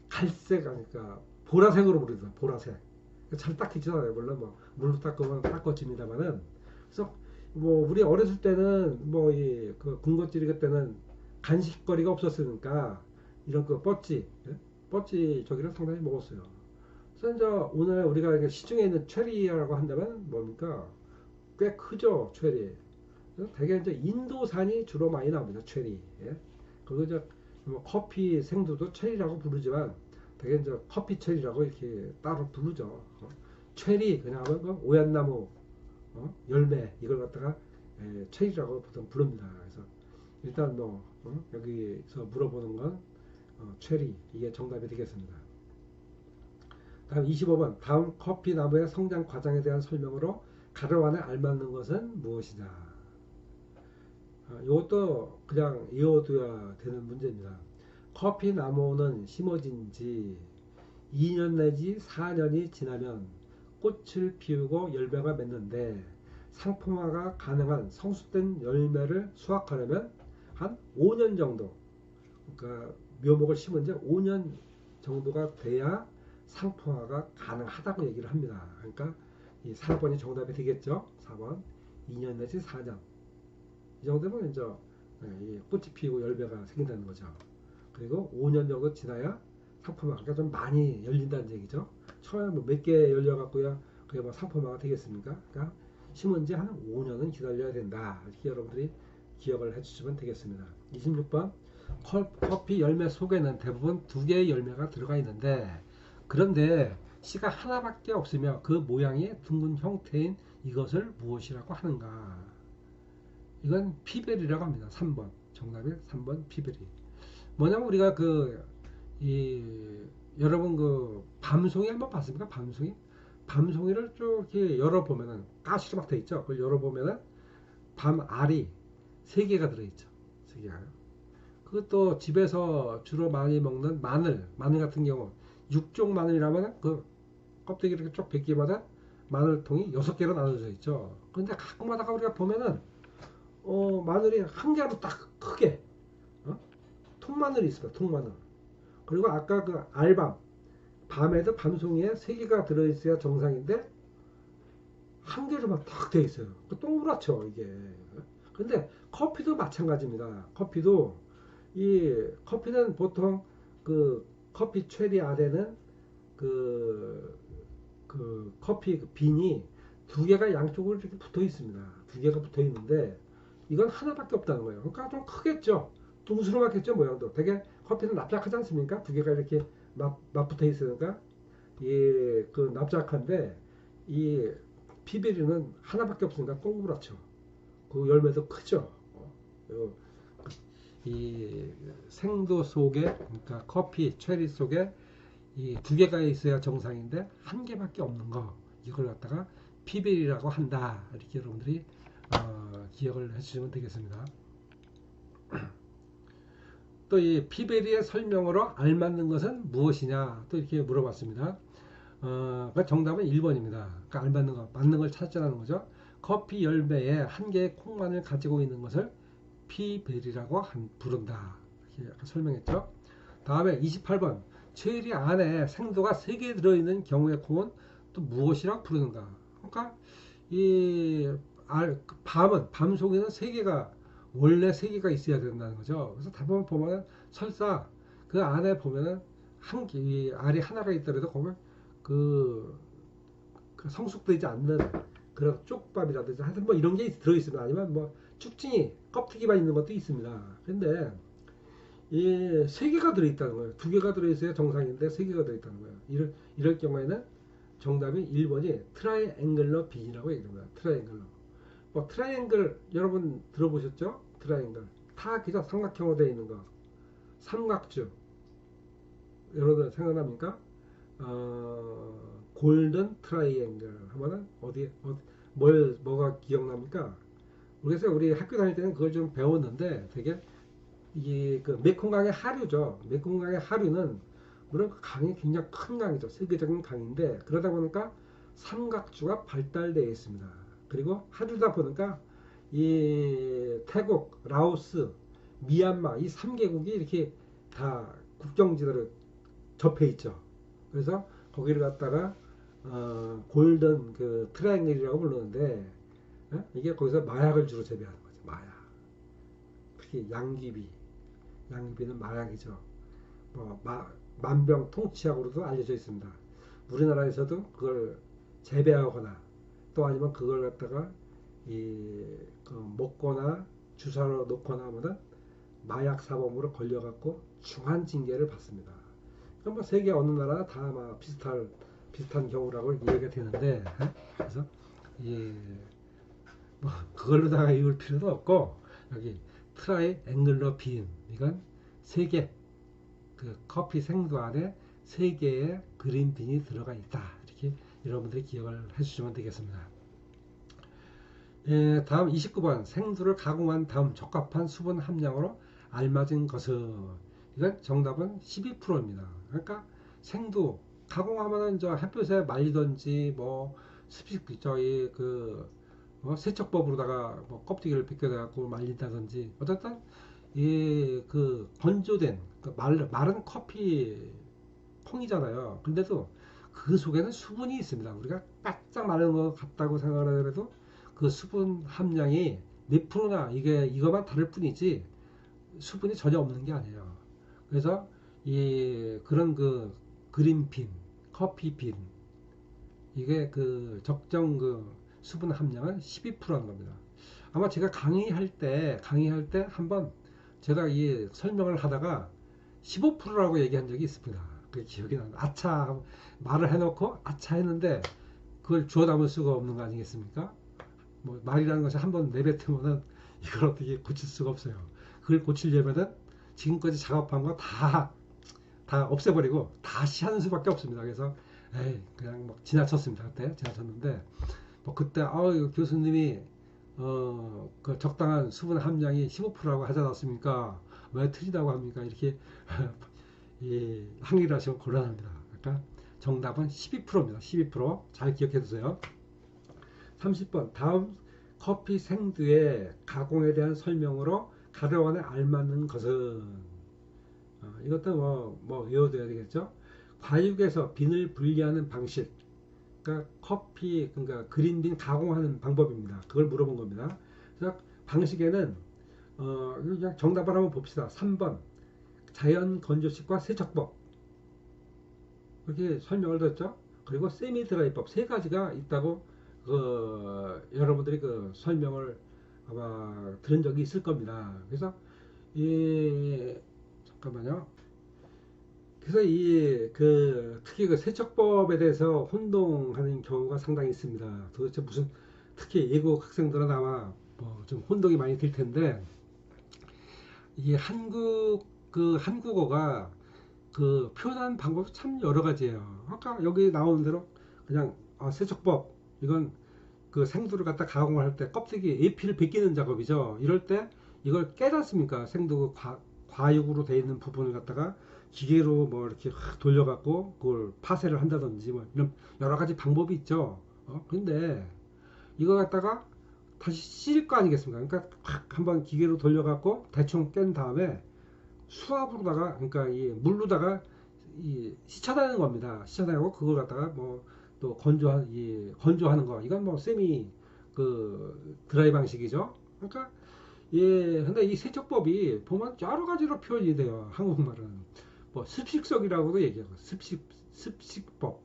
갈색, 그러니까 보라색으로 보이죠. 보라색. 잘 닦이지 않아요. 물론 물로 닦으면 닦아집니다만은. 그래서 우리 어렸을 때는 그 군것질이 때는 간식거리가 없었으니까 이런 뻗지 저기를 상당히 먹었어요. 그래서 이제 오늘 우리가 시중에 있는 체리라고 한다면 뭡니까? 꽤 크죠, 체리. 대개 이제 인도산이 주로 많이 나옵니다, 체리. 그리고 이제 커피 생두도 체리라고 부르지만 되게 이제 커피 체리라고 이렇게 따로 부르죠. 체리 그냥 하면 오얏나무 열매 이걸 갖다가 체리라고 보통 부릅니다. 그래서 일단 여기서 물어보는 건 체리 이게 정답이 되겠습니다. 다음 25번 다음 커피 나무의 성장 과정에 대한 설명으로 가로 안에 알맞는 것은 무엇이냐. 이것도 그냥 외워둬야 되는 문제입니다. 커피 나무는 심어진 지 2년 내지 4년이 지나면 꽃을 피우고 열매가 맺는데 상품화가 가능한 성숙된 열매를 수확하려면 한 5년 정도, 그러니까 묘목을 심은 지 5년 정도가 돼야 상품화가 가능하다고 얘기를 합니다. 그러니까 이 4번이 정답이 되겠죠. 4번 2년 내지 4년 이 정도면 이제 꽃이 피고 열매가 생긴다는 거죠. 그리고 5년 정도 지나야 상품화가 좀 많이 열린다는 얘기죠. 처음에 뭐 몇 개 열려갖고요 그게 뭐 상품화가 되겠습니까? 그러니까 심은 지 한 5년은 기다려야 된다. 이렇게 여러분들이 기억을 해주시면 되겠습니다. 26번 커피 열매 속에는 대부분 두 개의 열매가 들어가 있는데 그런데 씨가 하나밖에 없으며 그 모양이 둥근 형태인 이것을 무엇이라고 하는가? 이건 피베리라고 합니다. 3번 정답이 3번 피베리. 뭐냐면 우리가 여러분 밤송이 한번 봤습니까? 밤송이를 쭉 이렇게 열어보면은 가시로 막 돼 있죠. 그걸 열어보면은 밤알이 3개가 들어있죠. 3개가. 그것도 집에서 주로 많이 먹는 마늘 같은 경우 육종 마늘이라면 그 껍데기 이렇게 쭉 벗기마다 마늘통이 6개로 나눠져 있죠. 그런데 가끔가다가 우리가 보면은 마늘이 한 개로 딱 크게 통마늘이 있습니다. 통마늘. 그리고 아까 그 알밤 밤에도 밤송이에 3개가 들어있어야 정상인데 한 개로만 딱 되어 있어요. 동그랗죠 이게. 근데 커피도 마찬가지입니다. 커피는 보통 그 커피 체리 아래는 커피 빈이 2개가 양쪽으로 이렇게 붙어 있습니다. 2개가 붙어 있는데 이건 하나밖에 없다는 거예요. 그러니까 좀 크겠죠. 둥스름하겠죠 모양도. 되게 커피는 납작하지 않습니까? 2개가 이렇게 맞붙어 있으니까 그 납작한데 이 피베리는 하나밖에 없으니까 동그랗죠. 그 열매도 크죠. 이 생도 속에 그러니까 커피 체리 속에 이 2개가 있어야 정상인데 1개밖에 없는 거 이걸 갖다가 피베리라고 한다. 이렇게 여러분들이 기억을 해주시면 되겠습니다. 또 이 피베리의 설명으로 알맞는 것은 무엇이냐 또 이렇게 물어봤습니다. 그러니까 정답은 1번입니다. 그러니까 알맞는 거, 맞는 걸 찾자는 거죠. 커피 열매에 1개의 콩만을 가지고 있는 것을 피베리라고 부른다. 이렇게 설명했죠. 다음에 28번 체리 안에 생도가 3개 들어있는 경우의 콩은 또 무엇이라고 부르는가? 그러니까 밤송이는 3개가 원래 3개가 있어야 된다는 거죠. 그래서 대부분 보면 설사 그 안에 보면은 알이 하나가 있더라도 거기 그 성숙되지 않는 그런 쪽밥이라든지 하여튼 뭐 이런 게 들어있습니다. 아니면 뭐 쭉증이 껍데기만 있는 것도 있습니다. 근데 이 3개가 들어있다는 거예요. 2개가 들어있어야 정상인데 3개가 들어있다는 거예요. 이럴 경우에는 정답이 1번이 트라이앵글러 빈이라고 얘기합니다. 트라이앵글러. 뭐 트라이앵글 여러분 들어보셨죠? 트라이앵글. 다 그저 삼각형으로 되어 있는 거. 삼각주. 여러분 생각납니까? 골든 트라이앵글 하면은 뭐가 기억납니까? 그래서 우리 학교 다닐 때는 그걸 좀 배웠는데 되게 이게 그 메콩강의 하류죠. 메콩강의 하류는 물론 강이 굉장히 큰 강이죠. 세계적인 강인데 그러다 보니까 삼각주가 발달되어 있습니다. 그리고 하류다 보니까 이 태국, 라오스, 미얀마 이 3개국이 이렇게 다 국경지대로 접해 있죠. 그래서 거기를 갖다가 골든 그 트라이앵글이라고 부르는데 이게 거기서 마약을 주로 재배하는 거죠. 마약. 특히 양귀비는 마약이죠. 뭐 만병통치약으로도 알려져 있습니다. 우리나라에서도 그걸 재배하거나 또 아니면 그걸 갖다가 먹거나 주사로 놓거나 하면 마약 사범으로 걸려갖고 중한 징계를 받습니다. 뭐 세계 어느 나라 다 아마 비슷한 경우라고 이해가 되는데 그래서 뭐 그걸로다가 이을 필요도 없고 여기 트라이앵글러 빈 이건 3개 그 커피 생도 안에 3개의 그린 빈이 들어가 있다. 이렇게 여러분들이 기억을 해주시면 되겠습니다. 다음 29번 생두를 가공한 다음 적합한 수분 함량으로 알맞은 것은 이건 정답은 12%입니다. 그러니까 생두 가공하면은 저 햇볕에 말리든지 뭐 습식 저희 세척법으로다가 뭐 껍데기를 벗겨갖고 말린다든지 어쨌든 이 그 건조된 그 마른 커피 콩이잖아요. 근데도 그 속에는 수분이 있습니다. 우리가 바짝 마른 것 같다고 생각을 하더라도 그 수분 함량이 몇 프로나 이게 이거만 다를 뿐이지 수분이 전혀 없는 게 아니에요. 그래서 이 그런 그 그린빈, 커피빈 이게 그 적정 그 수분 함량은 12%인 겁니다. 아마 제가 강의할 때 한번 제가 이 설명을 하다가 15%라고 얘기한 적이 있습니다. 그 기억이 나는 아차 말을 해놓고 아차 했는데 그걸 주워 담을 수가 없는 거 아니겠습니까? 뭐 말이라는 것이 한번 내뱉으면은 이걸 어떻게 고칠 수가 없어요. 그걸 고치려면은 지금까지 작업한 거 다 없애버리고 다시 하는 수밖에 없습니다. 그래서 에이 그냥 뭐 지나쳤습니다. 그때 지나쳤는데 뭐 그때 교수님이 그 적당한 수분 함량이 15%라고 하지 않았습니까? 왜 틀리다고 합니까? 이렇게 이 항의를 하시면 곤란합니다. 그러니까 정답은 12%입니다. 12%잘 기억해 두세요. 30번 다음 커피 생두의 가공에 대한 설명으로 가려원에 알맞는 것은 이것도 뭐 외워둬야 되겠죠. 과육에서 빈을 분리하는 방식 그러니까 커피 그러니까 그린빈 가공하는 방법입니다. 그걸 물어본 겁니다. 그래서 방식에는 그냥 정답을 한번 봅시다. 3번 자연 건조식과 세척법 그렇게 설명을 드렸죠. 그리고 세미 드라이법 세 가지가 있다고 여러분들이 그 설명을 아마 들은 적이 있을 겁니다. 그래서 이 잠깐만요. 그래서 특히 그 세척법에 대해서 혼동하는 경우가 상당히 있습니다. 도대체 무슨 특히 외국 학생들은 아마 뭐 좀 혼동이 많이 될 텐데 이게 한국어가 그 표현하는 방법이 참 여러 가지예요. 아까 여기 나오는 대로 그냥 세척법 이건 그 생두를 갖다 가공할 때 껍데기 에피를 벗기는 작업이죠. 이럴 때 이걸 깨닫습니까? 생두 과육으로 되어 있는 부분을 갖다가 기계로 뭐 이렇게 돌려갖고 그걸 파쇄를 한다든지 뭐 이런 여러 가지 방법이 있죠. 근데 이거 갖다가 다시 씻을 거 아니겠습니까? 그러니까 한번 기계로 돌려갖고 대충 깬 다음에 수압으로다가 그러니까 이 물로다가 씻어내는 겁니다. 씻어내고 그걸 갖다가 뭐 또 건조하는 거 이건 뭐 세미 그 드라이 방식이죠. 그러니까 근데 이 세척법이 보면 여러 가지로 표현이 돼요. 한국말은 뭐 습식석이라고도 얘기하고 습식법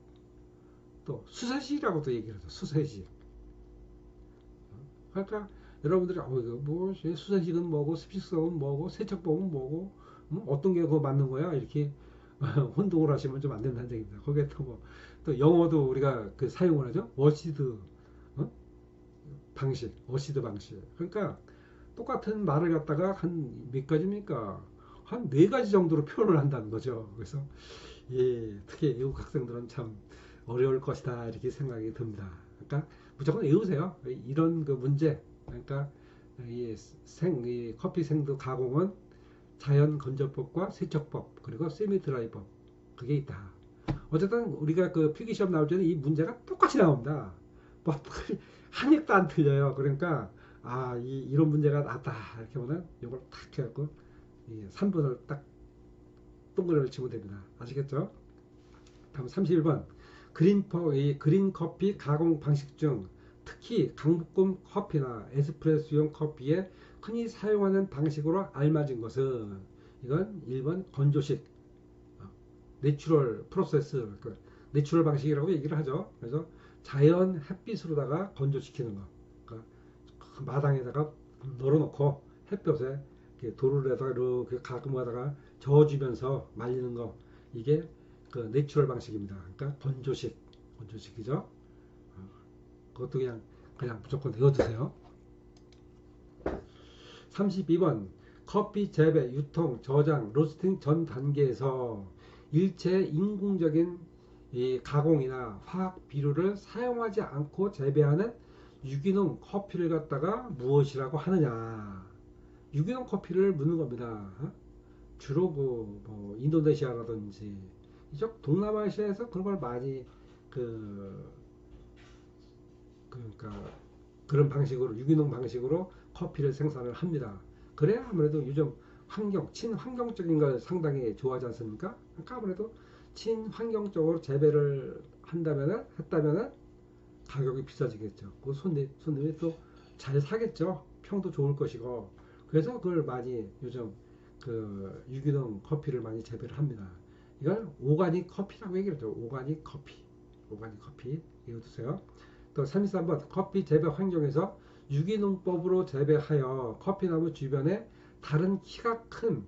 또 수세식이라고도 얘기를 하죠. 수세식. 그러니까 여러분들이 이거 뭐 수세식은 뭐고 습식석은 뭐고 세척법은 뭐고 어떤 게 그거 맞는 거야 이렇게 혼동을 하시면 좀 안 된다는 얘기입니다. 거기에 또 영어도 우리가 그 사용을 하죠. 워시드 방식, 워시드 방식. 그러니까 똑같은 말을 갖다가 한 몇 가지입니까? 한 네 가지 정도로 표현을 한다는 거죠. 그래서 특히 외국 학생들은 참 어려울 것이다 이렇게 생각이 듭니다. 그러니까 무조건 외우세요. 이런 그 문제. 그러니까 이 커피 생두 가공은 자연 건조법과 세척법 그리고 세미 드라이법 그게 있다. 어쨌든 우리가 그 필기시험 나올 때는 이 문제가 똑같이 나옵니다. 뭐 한 입도 안 틀려요. 그러니까 이런 문제가 나왔다 이렇게 보면 이걸 탁 해갖고 3번을 딱 동그라미를 치면 됩니다. 아시겠죠? 다음 31번 그린 커피 가공 방식 중 특히 강북금 커피나 에스프레소용 커피에 흔히 사용하는 방식으로 알맞은 것은 이건 1번 건조식 내추럴 프로세스 내추럴 방식이라고 얘기를 하죠. 그래서 자연 햇빛으로다가 건조시키는 거 그러니까 그 마당에다가 널어놓고 햇볕에 도로에다가 이렇게 가끔가다가 저어주면서 말리는 거 이게 그 내추럴 방식입니다. 그러니까 건조식이죠. 그것도 그냥 무조건 외워두세요. 32번 커피 재배, 유통, 저장, 로스팅 전 단계에서 일체 인공적인 가공이나 화학 비료를 사용하지 않고 재배하는 유기농 커피를 갖다가 무엇이라고 하느냐. 유기농 커피를 묻는 겁니다. 주로 뭐 인도네시아라든지 이쪽 동남아시아에서 그런 걸 많이 그러니까 그런 방식으로 유기농 방식으로 커피를 생산을 합니다. 그래야 아무래도 요즘 친환경적인 걸 상당히 좋아하지 않습니까? 그러니까 아무래도 친환경적으로 재배를 했다면은 가격이 비싸지겠죠. 그 손님이 또 잘 사겠죠. 평도 좋을 것이고. 그래서 그걸 많이 요즘 그 유기농 커피를 많이 재배를 합니다. 이걸 오가닉 커피라고 얘기를 하죠. 오가닉 커피. 오가닉 커피. 이거 드세요. 또 33번 커피 재배 환경에서 유기농법으로 재배하여 커피나무 주변에 다른 키가 큰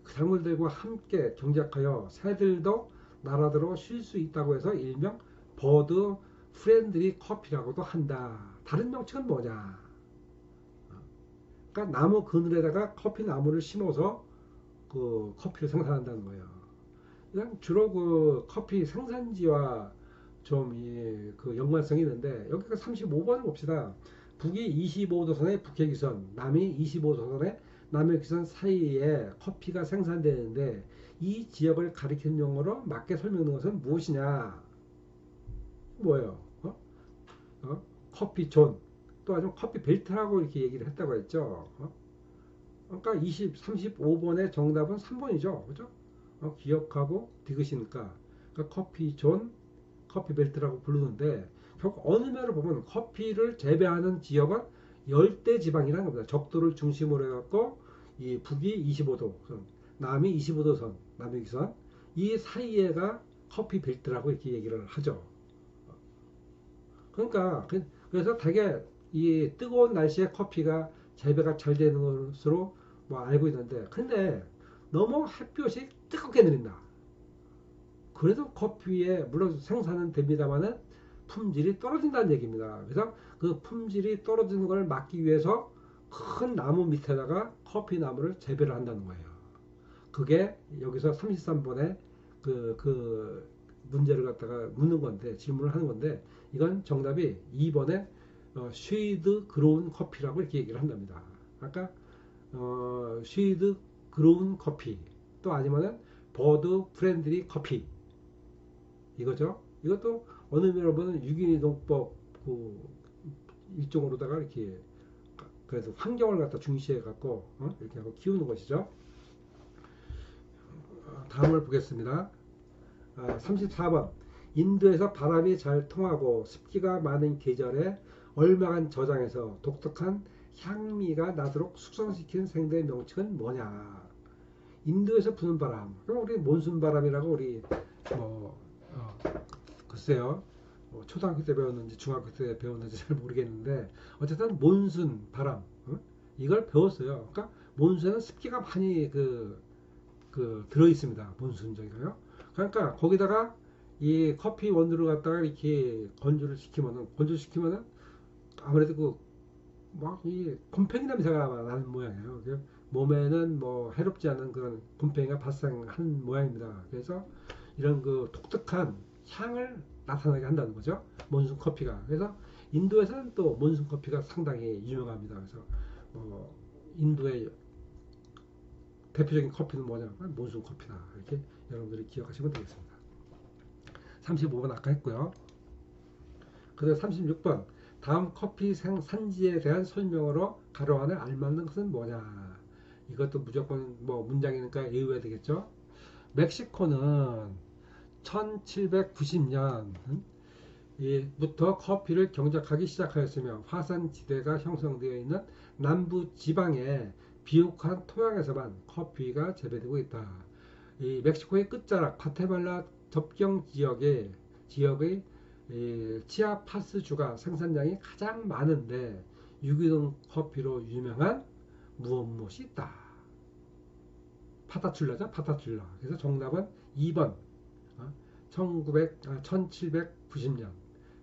작물들과 함께 경작하여 새들도 나라들어 쉴 수 있다고 해서 일명 버드 프렌들리 커피라고도 한다. 다른 명칭은 뭐냐? 그러니까 나무 그늘에다가 커피 나무를 심어서 그 커피를 생산한다는 거예요. 이건 주로 그 커피 생산지와 좀 그 연관성이 있는데 여기가 35번을 봅시다. 북이 25도선의 북해기선, 남이 25도선의 남해기선 사이에 커피가 생산되는데 이 지역을 가리키는 용어로 맞게 설명하는 것은 무엇이냐? 뭐예요? 커피 존, 또 아니면 커피 벨트라고 이렇게 얘기를 했다고 했죠. 그러니까 35번의 정답은 3번이죠. 그죠? 기억하고 디귿이니까 그러니까 커피 존, 커피 벨트라고 부르는데 결국 어느 면을 보면 커피를 재배하는 지역은 열대 지방이라는 겁니다. 적도를 중심으로 해갖고 이 북이 25도 선, 남이 25도 선, 남유기선 이 사이에가 커피 벨트라고 이렇게 얘기를 하죠. 그러니까 그래서 되게 이 뜨거운 날씨에 커피가 재배가 잘 되는 것으로 뭐 알고 있는데 근데 너무 햇볕이 뜨겁게 내린다. 그래도 커피에 물론 생산은 됩니다만은 품질이 떨어진다는 얘기입니다. 그래서 그 품질이 떨어지는 걸 막기 위해서 큰 나무 밑에다가 커피 나무를 재배를 한다는 거예요. 그게 여기서 33번에 그 문제를 갖다가 묻는 건데 질문을 하는 건데 이건 정답이 2번에 쉐이드 그로운 커피라고 이렇게 얘기를 한답니다. 아까 쉐이드 그로운 커피 또 아니면은 버드 프렌들리 커피 이거죠. 이것도 어느 면으로 보면 유기농법 그 일종으로다가 이렇게 그래서 환경을 갖다 중시해 갖고 이렇게 하고 키우는 것이죠. 다음을 보겠습니다. 34번 인도에서 바람이 잘 통하고 습기가 많은 계절에 얼마간 저장해서 독특한 향미가 나도록 숙성시키는 생대 명칭은 뭐냐? 인도에서 부는 바람. 그럼 우리 몬순 바람이라고 우리 뭐 글쎄요. 뭐 초등학교 때 배웠는지 중학교 때 배웠는지 잘 모르겠는데 어쨌든 몬순 바람 이걸 배웠어요. 그러니까 몬순은 습기가 많이 들어 있습니다. 몬순적이가요. 그러니까 거기다가 이 커피 원두를 갖다가 이렇게 건조시키면은 아무래도 막 이 곰팡이 냄새가 나는 모양이에요. 몸에는 뭐 해롭지 않은 그런 곰팡이가 발생하는 모양입니다. 그래서 이런 그 독특한 향을 나타나게 한다는 거죠. 몬순 커피가. 그래서 인도에서는 또 몬순 커피가 상당히 유명합니다. 그래서 인도의 대표적인 커피는 뭐냐? 몬순 커피다. 이렇게 여러분들이 기억하시면 되겠습니다. 35번 아까 했고요. 그다음 36번 다음 커피 산지에 대한 설명으로 가로 안에 알맞는 것은 뭐냐? 이것도 무조건 뭐 문장이니까 외워야 되겠죠. 멕시코는 1790년 부터 커피를 경작하기 시작하였으며 화산지대가 형성되어 있는 남부 지방의 비옥한 토양에서만 커피가 재배되고 있다. 이 멕시코의 끝자락 과테말라 접경 지역의 치아파스주가 생산량이 가장 많은데 유기농 커피로 유명한 무엇이 있다. 파타출라죠. 파타출라. 그래서 정답은 2번 1790년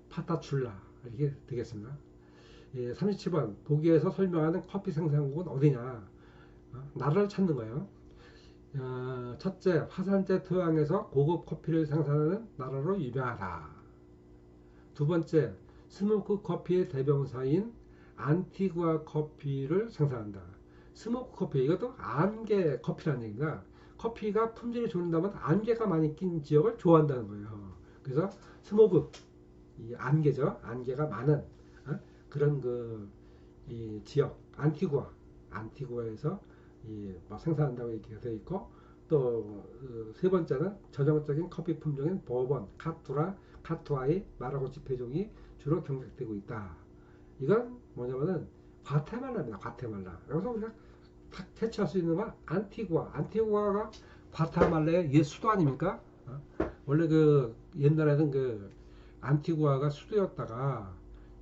파타출라 이게 되겠습니다. 37번 보기에서 설명하는 커피 생산국은 어디냐? 나라를 찾는 거예요. 첫째, 화산재 토양에서 고급 커피를 생산하는 나라로 유명하다. 두 번째, 스모크 커피의 대명사인 안티구아 커피를 생산한다. 스모크 커피, 이것도 안개 커피라는 얘기입니다. 커피가 품질이 좋은다면 안개가 많이 낀 지역을 좋아한다는 거예요. 그래서 스모그, 이 안개죠. 안개가 많은 그런 이 지역 안티구아에서 뭐 생산한다고 얘기가 되어 있고, 또 세 번째는 전형적인 커피 품종인 보본, 카투아의 마라고치 페종이 주로 경작되고 있다. 이건 뭐냐면은 과테말라입니다. 과테말라. 여기서 우리가 딱 캐치할 수 있는 건 안티구아가 과테말라의 옛 수도 아닙니까? 원래 옛날에는 안티구아가 수도였다가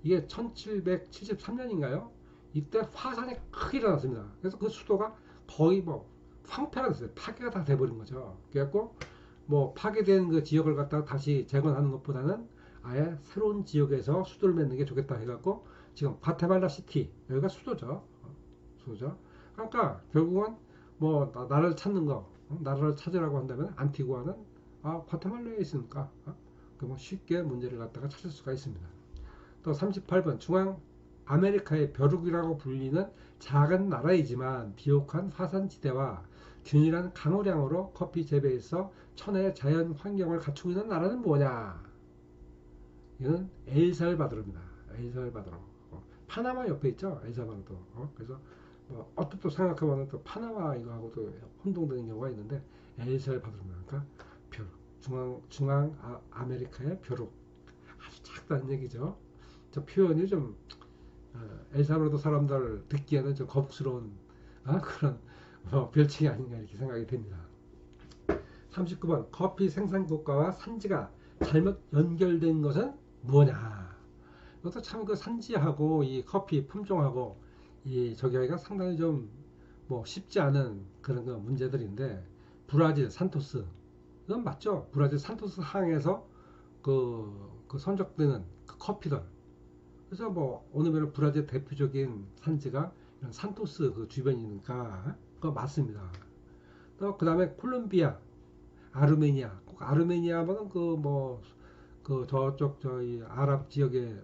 이게 1773년인가요? 이때 화산이 크게 일어났습니다. 그래서 그 수도가 거의 뭐 황폐가 됐어요. 파괴가 다 돼버린 거죠. 그래갖고 뭐 파괴된 그 지역을 갖다가 다시 재건하는 것보다는 아예 새로운 지역에서 수도를 맺는 게 좋겠다 해갖고 지금 과테말라 시티, 여기가 수도죠. 수도죠. 그러니까 결국은 뭐 나라를 찾는 거, 나라를 찾으라고 한다면 안티구아는 과테말라에 있으니까 그뭐 쉽게 문제를 갖다가 찾을 수가 있습니다. 또 38번 중앙 아메리카의 벼룩이라고 불리는 작은 나라이지만 비옥한 화산지대와 균일한 강우량으로 커피 재배에서 천혜의 자연 환경을 갖추고 있는 나라는 뭐냐? 이는 엘살바도르입니다. 엘살바도르. 파나마 옆에 있죠. 엘살바도르. 그래서 뭐 어떻게 또 생각해보면 또 파나마 이거하고도 혼동되는 경우가 있는데 엘살바도르입니다. 그러니까 벼룩. 중앙 아메리카의 벼룩. 아주 작다는 얘기죠. 저 표현이 좀 엘살바도르 사람들 듣기에는 좀 거북스러운 그런 별칭이 아닌가 이렇게 생각이 됩니다. 39번 커피 생산국가와 산지가 잘못 연결된 것은 뭐냐? 이것도 참 산지하고 이 커피 품종하고 이 저기가 상당히 좀 뭐 쉽지 않은 그런 문제들인데, 브라질 산토스 이건 맞죠? 브라질 산토스 항에서 선적되는 커피들. 그래서 뭐 오늘은 브라질 대표적인 산지가 이런 산토스 주변이니까 그거 맞습니다. 또 그 다음에 콜롬비아, 아르메니아, 아르메니아 하면은 저쪽 저희 아랍 지역에,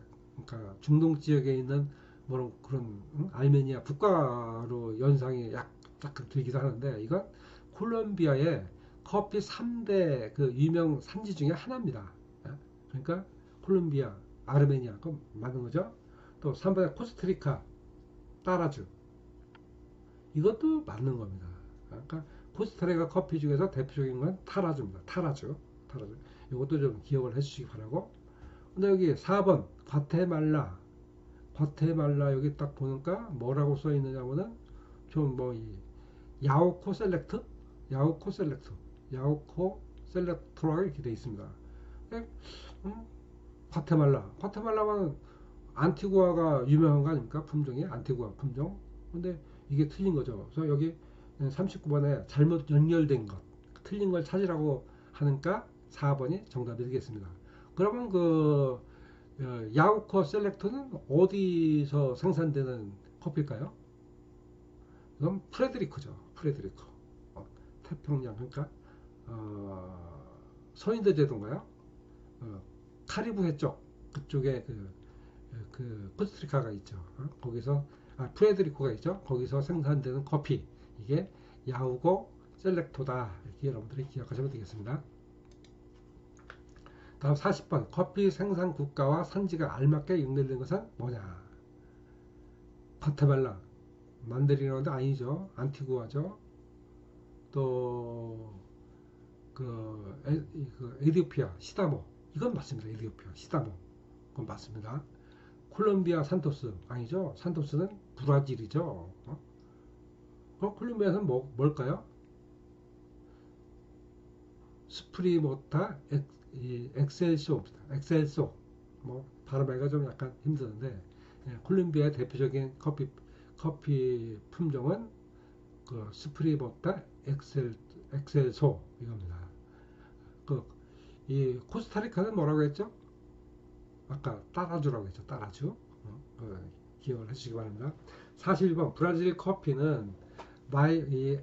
그러니까 중동 지역에 있는 뭐 그런 아르메니아 국가로 연상이 약간 들기도 하는데, 이건 콜롬비아의 커피 3대 유명 산지 중에 하나입니다. 그러니까 콜롬비아, 아르메니아, 그럼 맞는 거죠. 또 3번에 코스타리카, 따라주, 이것도 맞는 겁니다. 그러니까 코스타리카 커피 중에서 대표적인 건 타라주입니다. 타라주. 이것도 좀 기억을 해주시기 바라고. 근데 여기 4번 과테말라 여기 딱 보니까 뭐라고 써 있느냐면은 좀 야오코 셀렉트라고 이렇게 돼 있습니다. 과테말라는 안티구아가 유명한 거 아닙니까? 품종이 안티구아 품종. 근데 이게 틀린 거죠. 그래서 여기 39번에 잘못 연결된 것, 틀린 걸 찾으라고 하니까 4번이 정답이 되겠습니다. 그러면 야우코 셀렉터는 어디서 생산되는 커피일까요? 이건 프레드리코죠. 프레드리코. 태평양, 그러니까 서인도 제도인가요? 카리브해 쪽 그쪽에 코스타리카가 있죠. 거기서 프레드리코가 있죠. 거기서 생산되는 커피, 이게 야우고 셀렉토다. 이렇게 여러분들이 기억하시면 되겠습니다. 다음 40번 커피 생산 국가와 산지가 알맞게 연결된 것은 뭐냐? 과테말라, 만데리노도 아니죠. 안티구아죠. 또 에디오피아 시다모, 이건 맞습니다. 에디오피아 시다모, 그건 맞습니다. 콜롬비아 산토스 아니죠. 산토스는 브라질이죠. 콜롬비아는 뭘까요? 스프리모타 엑셀소. 뭐 발음하기가 좀 약간 힘드는데, 콜롬비아의 대표적인 커피 품종은 스프리모타 엑셀소 이겁니다. 이 코스타리카는 뭐라고 했죠? 아까 따라주라고 했죠. 따라주. 기억을 해주시기 바랍니다. 41번 브라질 커피는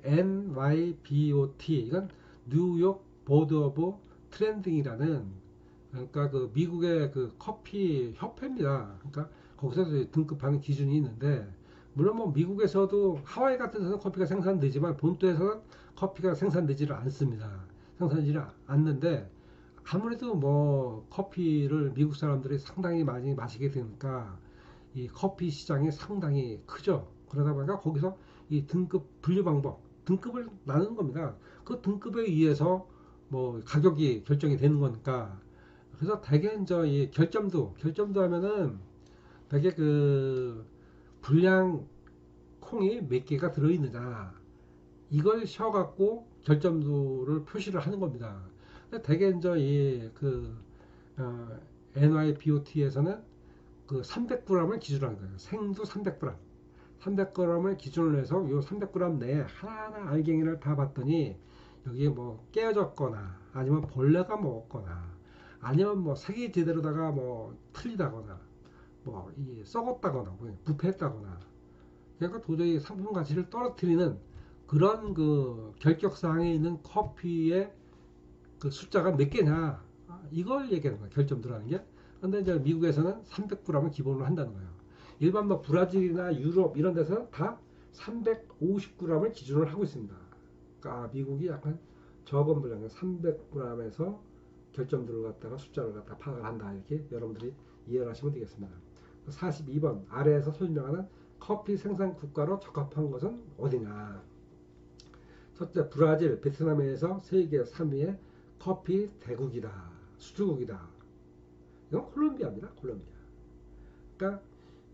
NYBOT, 이건 뉴욕 보드 오브 트렌딩이라는, 그러니까 미국의 커피 협회입니다. 그러니까 거기서 등급하는 기준이 있는데, 물론 뭐 미국에서도 하와이 같은 데서는 커피가 생산되지만 본토에서는 커피가 생산되지를 않습니다. 생산되지를 않는데, 아무래도 뭐 커피를 미국 사람들이 상당히 많이 마시게 되니까 이 커피 시장이 상당히 크죠. 그러다 보니까 거기서 이 등급 분류 방법, 등급을 나누는 겁니다. 그 등급에 의해서 뭐 가격이 결정이 되는 거니까. 그래서 대개 이제 이 결점도 하면은 되게 그 분량 콩이 몇 개가 들어있느냐 이걸 쉬어갖고 결점도를 표시를 하는 겁니다. 대개 이제 이그 NYBOT에서는 그 300g을 기준으로 하는 거예요. 생두 300g. 300g을 기준으로 해서 요 300g 내에 하나하나 알갱이를 다 봤더니 여기에 뭐 깨어졌거나 아니면 벌레가 먹었거나 아니면 뭐 색이 제대로다가 뭐 틀리다거나 뭐 이 썩었다거나 뭐 부패했다거나 그러니까 도저히 상품 가치를 떨어뜨리는 그런 그 결격사항에 있는 커피의 그 숫자가 몇 개냐 이걸 얘기하는 거예요. 결점들어가는 게. 근데 이제 미국에서는 300g을 기본으로 한다는 거예요. 일반 뭐 브라질이나 유럽 이런 데서는 다 350g을 기준으로 하고 있습니다. 그러니까 미국이 약간 적은 분량 300g에서 결점들을 갖다가 숫자를 갖다 파악을 한다 이렇게 여러분들이 이해를 하시면 되겠습니다. 42번 아래에서 설명하는 커피 생산 국가로 적합한 것은 어디냐. 첫째, 브라질, 베트남에서 세계 3위의 커피 대국이다. 수출국이다. 이건 콜롬비아입니다. 콜롬비아. 그러니까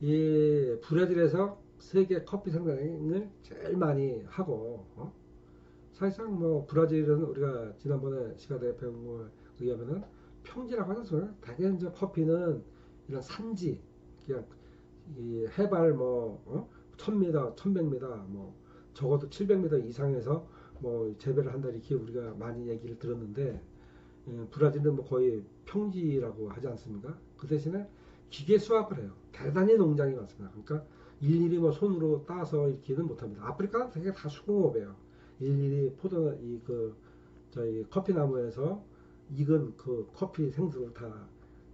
이 브라질에서 세계 커피 생산을 제일 많이 하고 사실상 뭐 브라질은 우리가 지난번에 시간에 배운 거에 의하면은 평지라고 하셨어요. 대개 이제 커피는 이런 산지 그냥 이 해발 뭐 1000m, 1100m 뭐 적어도 700m 이상에서 뭐 재배를 한다 이렇게 우리가 많이 얘기를 들었는데 브라질은 뭐 거의 평지라고 하지 않습니까? 그 대신에 기계 수확을 해요. 대단히 농장이 많습니다. 그러니까 일일이 뭐 손으로 따서 이렇게는 못합니다. 아프리카는 되게 다 수공업이에요. 일일이 포도 이그 저희 커피 나무에서 익은 그 커피 생수를 다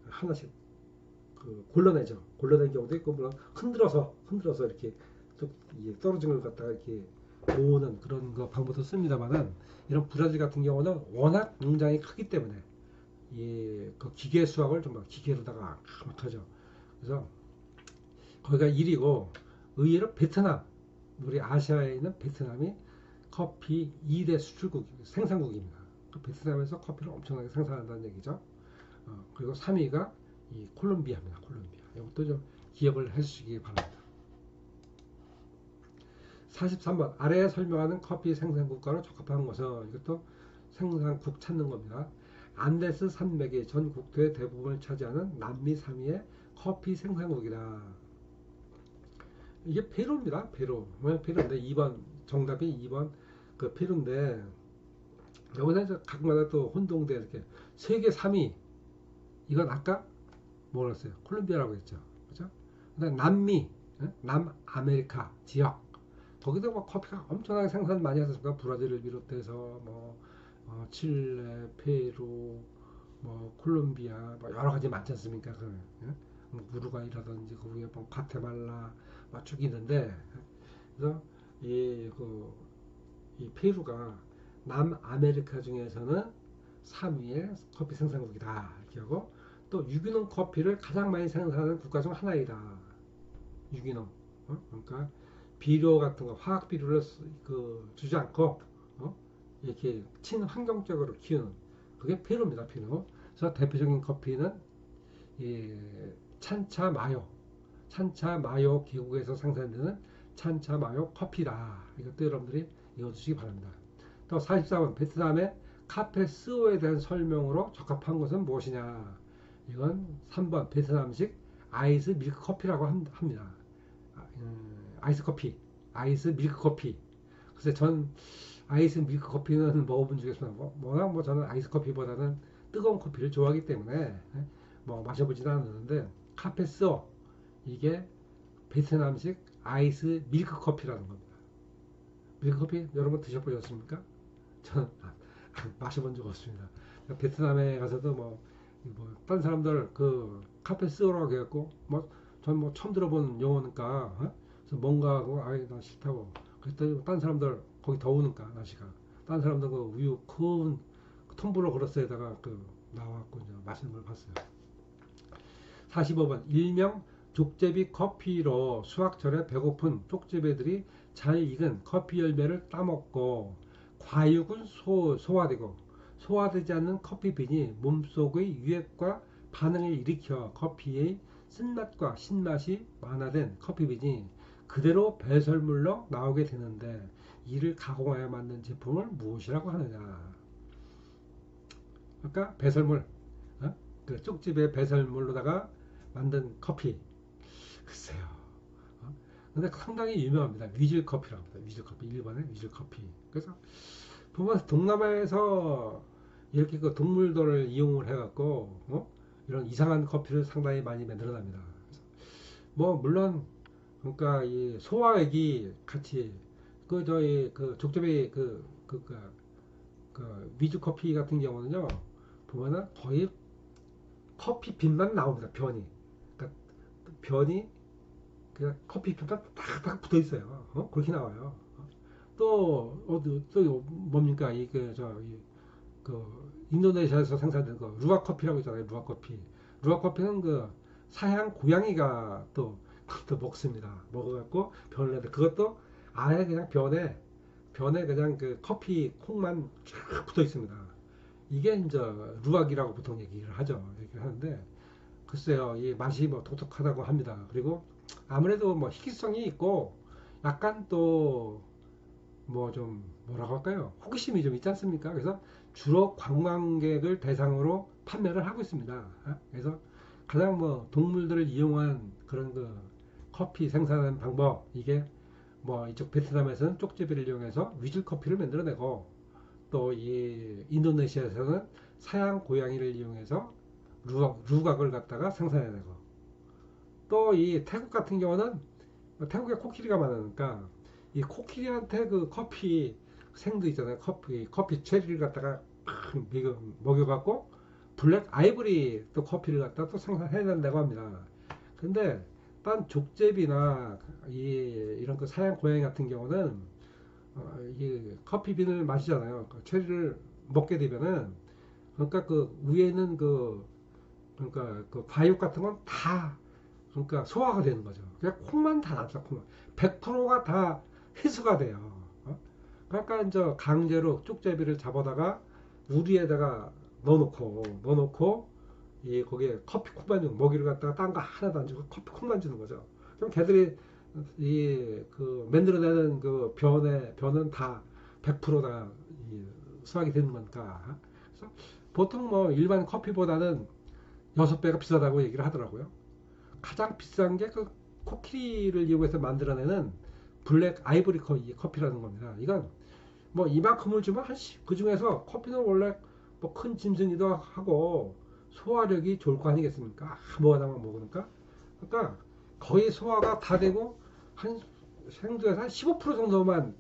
하나씩 그 골라내죠. 골라낸 경우도 있고 물론 흔들어서 이렇게 떨어진 걸 갖다가 이렇게 모으는 그런 거 방법도 씁니다만은 이런 브라질 같은 경우는 워낙 농장이 크기 때문에 그 기계 수확을 정말 기계로다가 막 하죠. 그래서 거기가 1위고 의외로 베트남 우리 아시아에 있는 베트남이 커피 2대 수출국 생산국입니다. 그 베트남에서 커피를 엄청나게 생산한다는 얘기죠. 그리고 3위가 이 콜롬비아입니다. 콜롬비아. 이것도 좀 기억을 해주시기 바랍니다. 43번 아래에 설명하는 커피 생산국가로 적합한 것은 이것도 생산국 찾는 겁니다. 안데스 산맥이 전 국토의 대부분을 차지하는 남미 3위의 커피 생산국이다. 이게 페루입니다. 페루. 페루인데 2번 정답이 2번 그 페루인데 여기서 각마다 또 혼동돼 이렇게 세계 3위 이건 아까 뭐라 했어요? 콜롬비아라고 했죠. 그죠? 근데 남미, 남아메리카 지역 거기도 뭐 커피가 엄청나게 생산 많이 하셨습니까? 브라질을 비롯해서 뭐 칠레, 페루, 뭐 콜롬비아 뭐 여러 가지 많지 않습니까? 뭐 우루과이라든지 거기에 뭐 과테말라 쭉 있는데 그래서 이 페루가 남아메리카 중에서는 3위의 커피 생산국이다 이렇게 하고 또 유기농 커피를 가장 많이 생산하는 국가 중 하나이다. 유기농. 그러니까 비료 같은 거 화학 비료를 주지 않고 이렇게 친환경적으로 키우는 그게 페루입니다. 페루. 그래서 대표적인 커피는 찬차 마요 계곡에서 생산되는 찬차 마요 커피다. 이것도 여러분들이 읽어주시기 바랍니다. 또 44번 베트남의 카페 스오에 대한 설명으로 적합한 것은 무엇이냐. 이건 3번 베트남식 아이스 밀크 커피라고 합니다. 아이스 커피, 아이스 밀크 커피. 그래서 전 아이스 밀크 커피는 먹어본 적이 없어요. 워낙 뭐 저는 아이스 커피보다는 뜨거운 커피를 좋아하기 때문에 뭐 마셔보지는 않았는데 카페스오 이게 베트남식 아이스 밀크 커피라는 겁니다. 밀크 커피 여러분 드셔보셨습니까? 저는 마셔본 적 없습니다. 베트남에 가서도 딴 사람들 그 카페스오라고 해갖고 전 뭐 처음 들어본 용어니까 그래서 뭔가 하고 나 싫다고 그랬더니 딴 사람들 거기 더우니까 날씨가 딴 사람들 그 우유 큰 텀블러 그릇에다가 나와갖고 이제 마시는 걸 봤어요. 45번 일명 족제비 커피로 수확철에 배고픈 쪽제비들이 잘 익은 커피 열매를 따먹고 과육은 소화되고 소화되지 않는 커피빈이 몸속의 유액과 반응을 일으켜 커피의 쓴맛과 신맛이 완화된 커피빈이 그대로 배설물로 나오게 되는데 이를 가공하여 만든 제품을 무엇이라고 하느냐. 아까 배설물, 그 쪽집의 배설물로다가 만든 커피. 글쎄요. 근데 상당히 유명합니다. 위즐 커피라고 합니다. 위즐 커피. 일본의 위즐 커피. 그래서 보면 동남아에서 이렇게 그 동물들을 이용을 해갖고 이런 이상한 커피를 상당히 많이 만들어냅니다. 뭐 물론 그러니까 이 소화액이 같이 그 저희 그 족저비 그 위즐 커피 같은 경우는요 보면은 거의 커피 빛만 나옵니다. 변이. 그러니까 변이 그 커피 핀만 딱딱 붙어 있어요. 그렇게 나와요. 또 뭡니까 그 인도네시아에서 생산된 거 루아 커피라고 있잖아요. 루아 커피. 루아 커피는 그 사양 고양이가 또 먹습니다. 먹어갖고 변을 내는데 그것도 아예 그냥 변에 그냥 그 커피 콩만 쫙 붙어 있습니다. 이게 이제 루악이라고 보통 얘기를 하죠. 얘기를 하는데 글쎄요, 이 맛이 뭐 독특하다고 합니다. 그리고 아무래도 뭐 희귀성이 있고 약간 또 뭐 좀 뭐라고 할까요? 호기심이 좀 있지 않습니까? 그래서 주로 관광객을 대상으로 판매를 하고 있습니다. 그래서 가장 뭐 동물들을 이용한 그런 그 커피 생산하는 방법 이게 뭐 이쪽 베트남에서는 쪽제비를 이용해서 위즐 커피를 만들어내고 또 이 인도네시아에서는 사양 고양이를 이용해서 루각을 갖다가 생산해내고 또 이 태국 같은 경우는 태국에 코끼리가 많으니까 이 코끼리한테 그 커피 생도 있잖아요. 커피 체리를 갖다가 먹여갖고 블랙 아이보리 또 커피를 갖다 또 생산해낸다고 합니다. 근데 딴 족제비나 이런 그 사양 고양이 같은 경우는 이 커피빈을 마시잖아요. 그 체리를 먹게 되면은 그러니까 그 위에 있는 그러니까 그 과육 같은 건 다 그러니까 소화가 되는 거죠. 그냥 콩만 다 남죠. 콩만 100%가 다 흡수가 돼요. 그러니까 이제 강제로 쪽제비를 잡아다가 우리에다가 넣어놓고 이 거기에 커피 콩만 주는 먹이를 갖다가 딴 거 하나도 안 주고 커피 콩만 주는 거죠. 그럼 걔들이 이 그 만들어내는 그 변은 다 100%다 수확이 되는 거니까. 그래서 보통 뭐 일반 커피보다는 6배가 비싸다고 얘기를 하더라고요. 가장 비싼 게 그 코끼리를 이용해서 만들어내는 블랙 아이보리 커피라는 겁니다. 이건 뭐 이만큼을 주면 그 중에서 커피는 원래 뭐 큰 짐승이기도 하고 소화력이 좋을 거 아니겠습니까? 뭐 하나만 먹으니까. 그러니까 거의 소화가 다 되고 한 생두에서 한 15% 정도만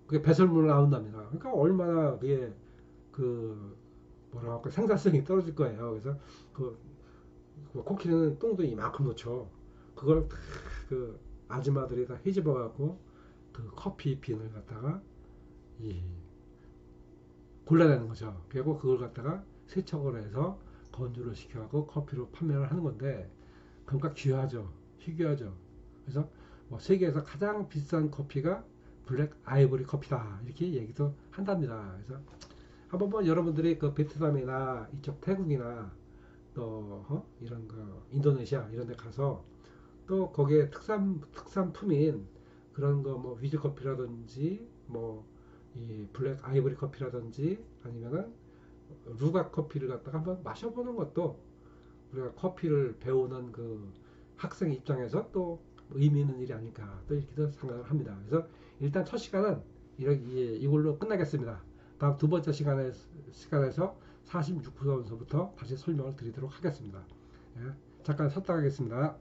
그게 배설물로 나온답니다. 그러니까 얼마나 그게 그 뭐라 할까 생산성이 떨어질 거예요. 그래서 그 코끼리는 똥도 이만큼 넣죠. 그걸 그 아줌마들이 다 헤집어 갖고 그 커피 빈을 갖다가 이 골라내는 거죠. 그리고 그걸 갖다가 세척을 해서 건조를 시켜갖고 커피로 판매를 하는 건데 그러니까 귀하죠. 희귀하죠. 그래서 뭐 세계에서 가장 비싼 커피가 블랙 아이보리 커피다 이렇게 얘기도 한답니다. 그래서 한번 뭐 여러분들이 그 베트남이나 이쪽 태국이나 또 이런 그 인도네시아 이런 데 가서 또 거기에 특산품인 그런 거 뭐 위즐 커피라든지 뭐 이 블랙 아이보리 커피라든지 아니면은 루각 커피를 갖다가 한번 마셔보는 것도 우리가 커피를 배우는 그 학생 입장에서 또 의미 있는 일이 아닐까 또 이렇게도 생각을 합니다. 그래서 일단 첫 시간은 이걸로 끝나겠습니다. 다음 두 번째 시간에서 46부서부터 다시 설명을 드리도록 하겠습니다. 예, 잠깐 쉬었다 가겠습니다.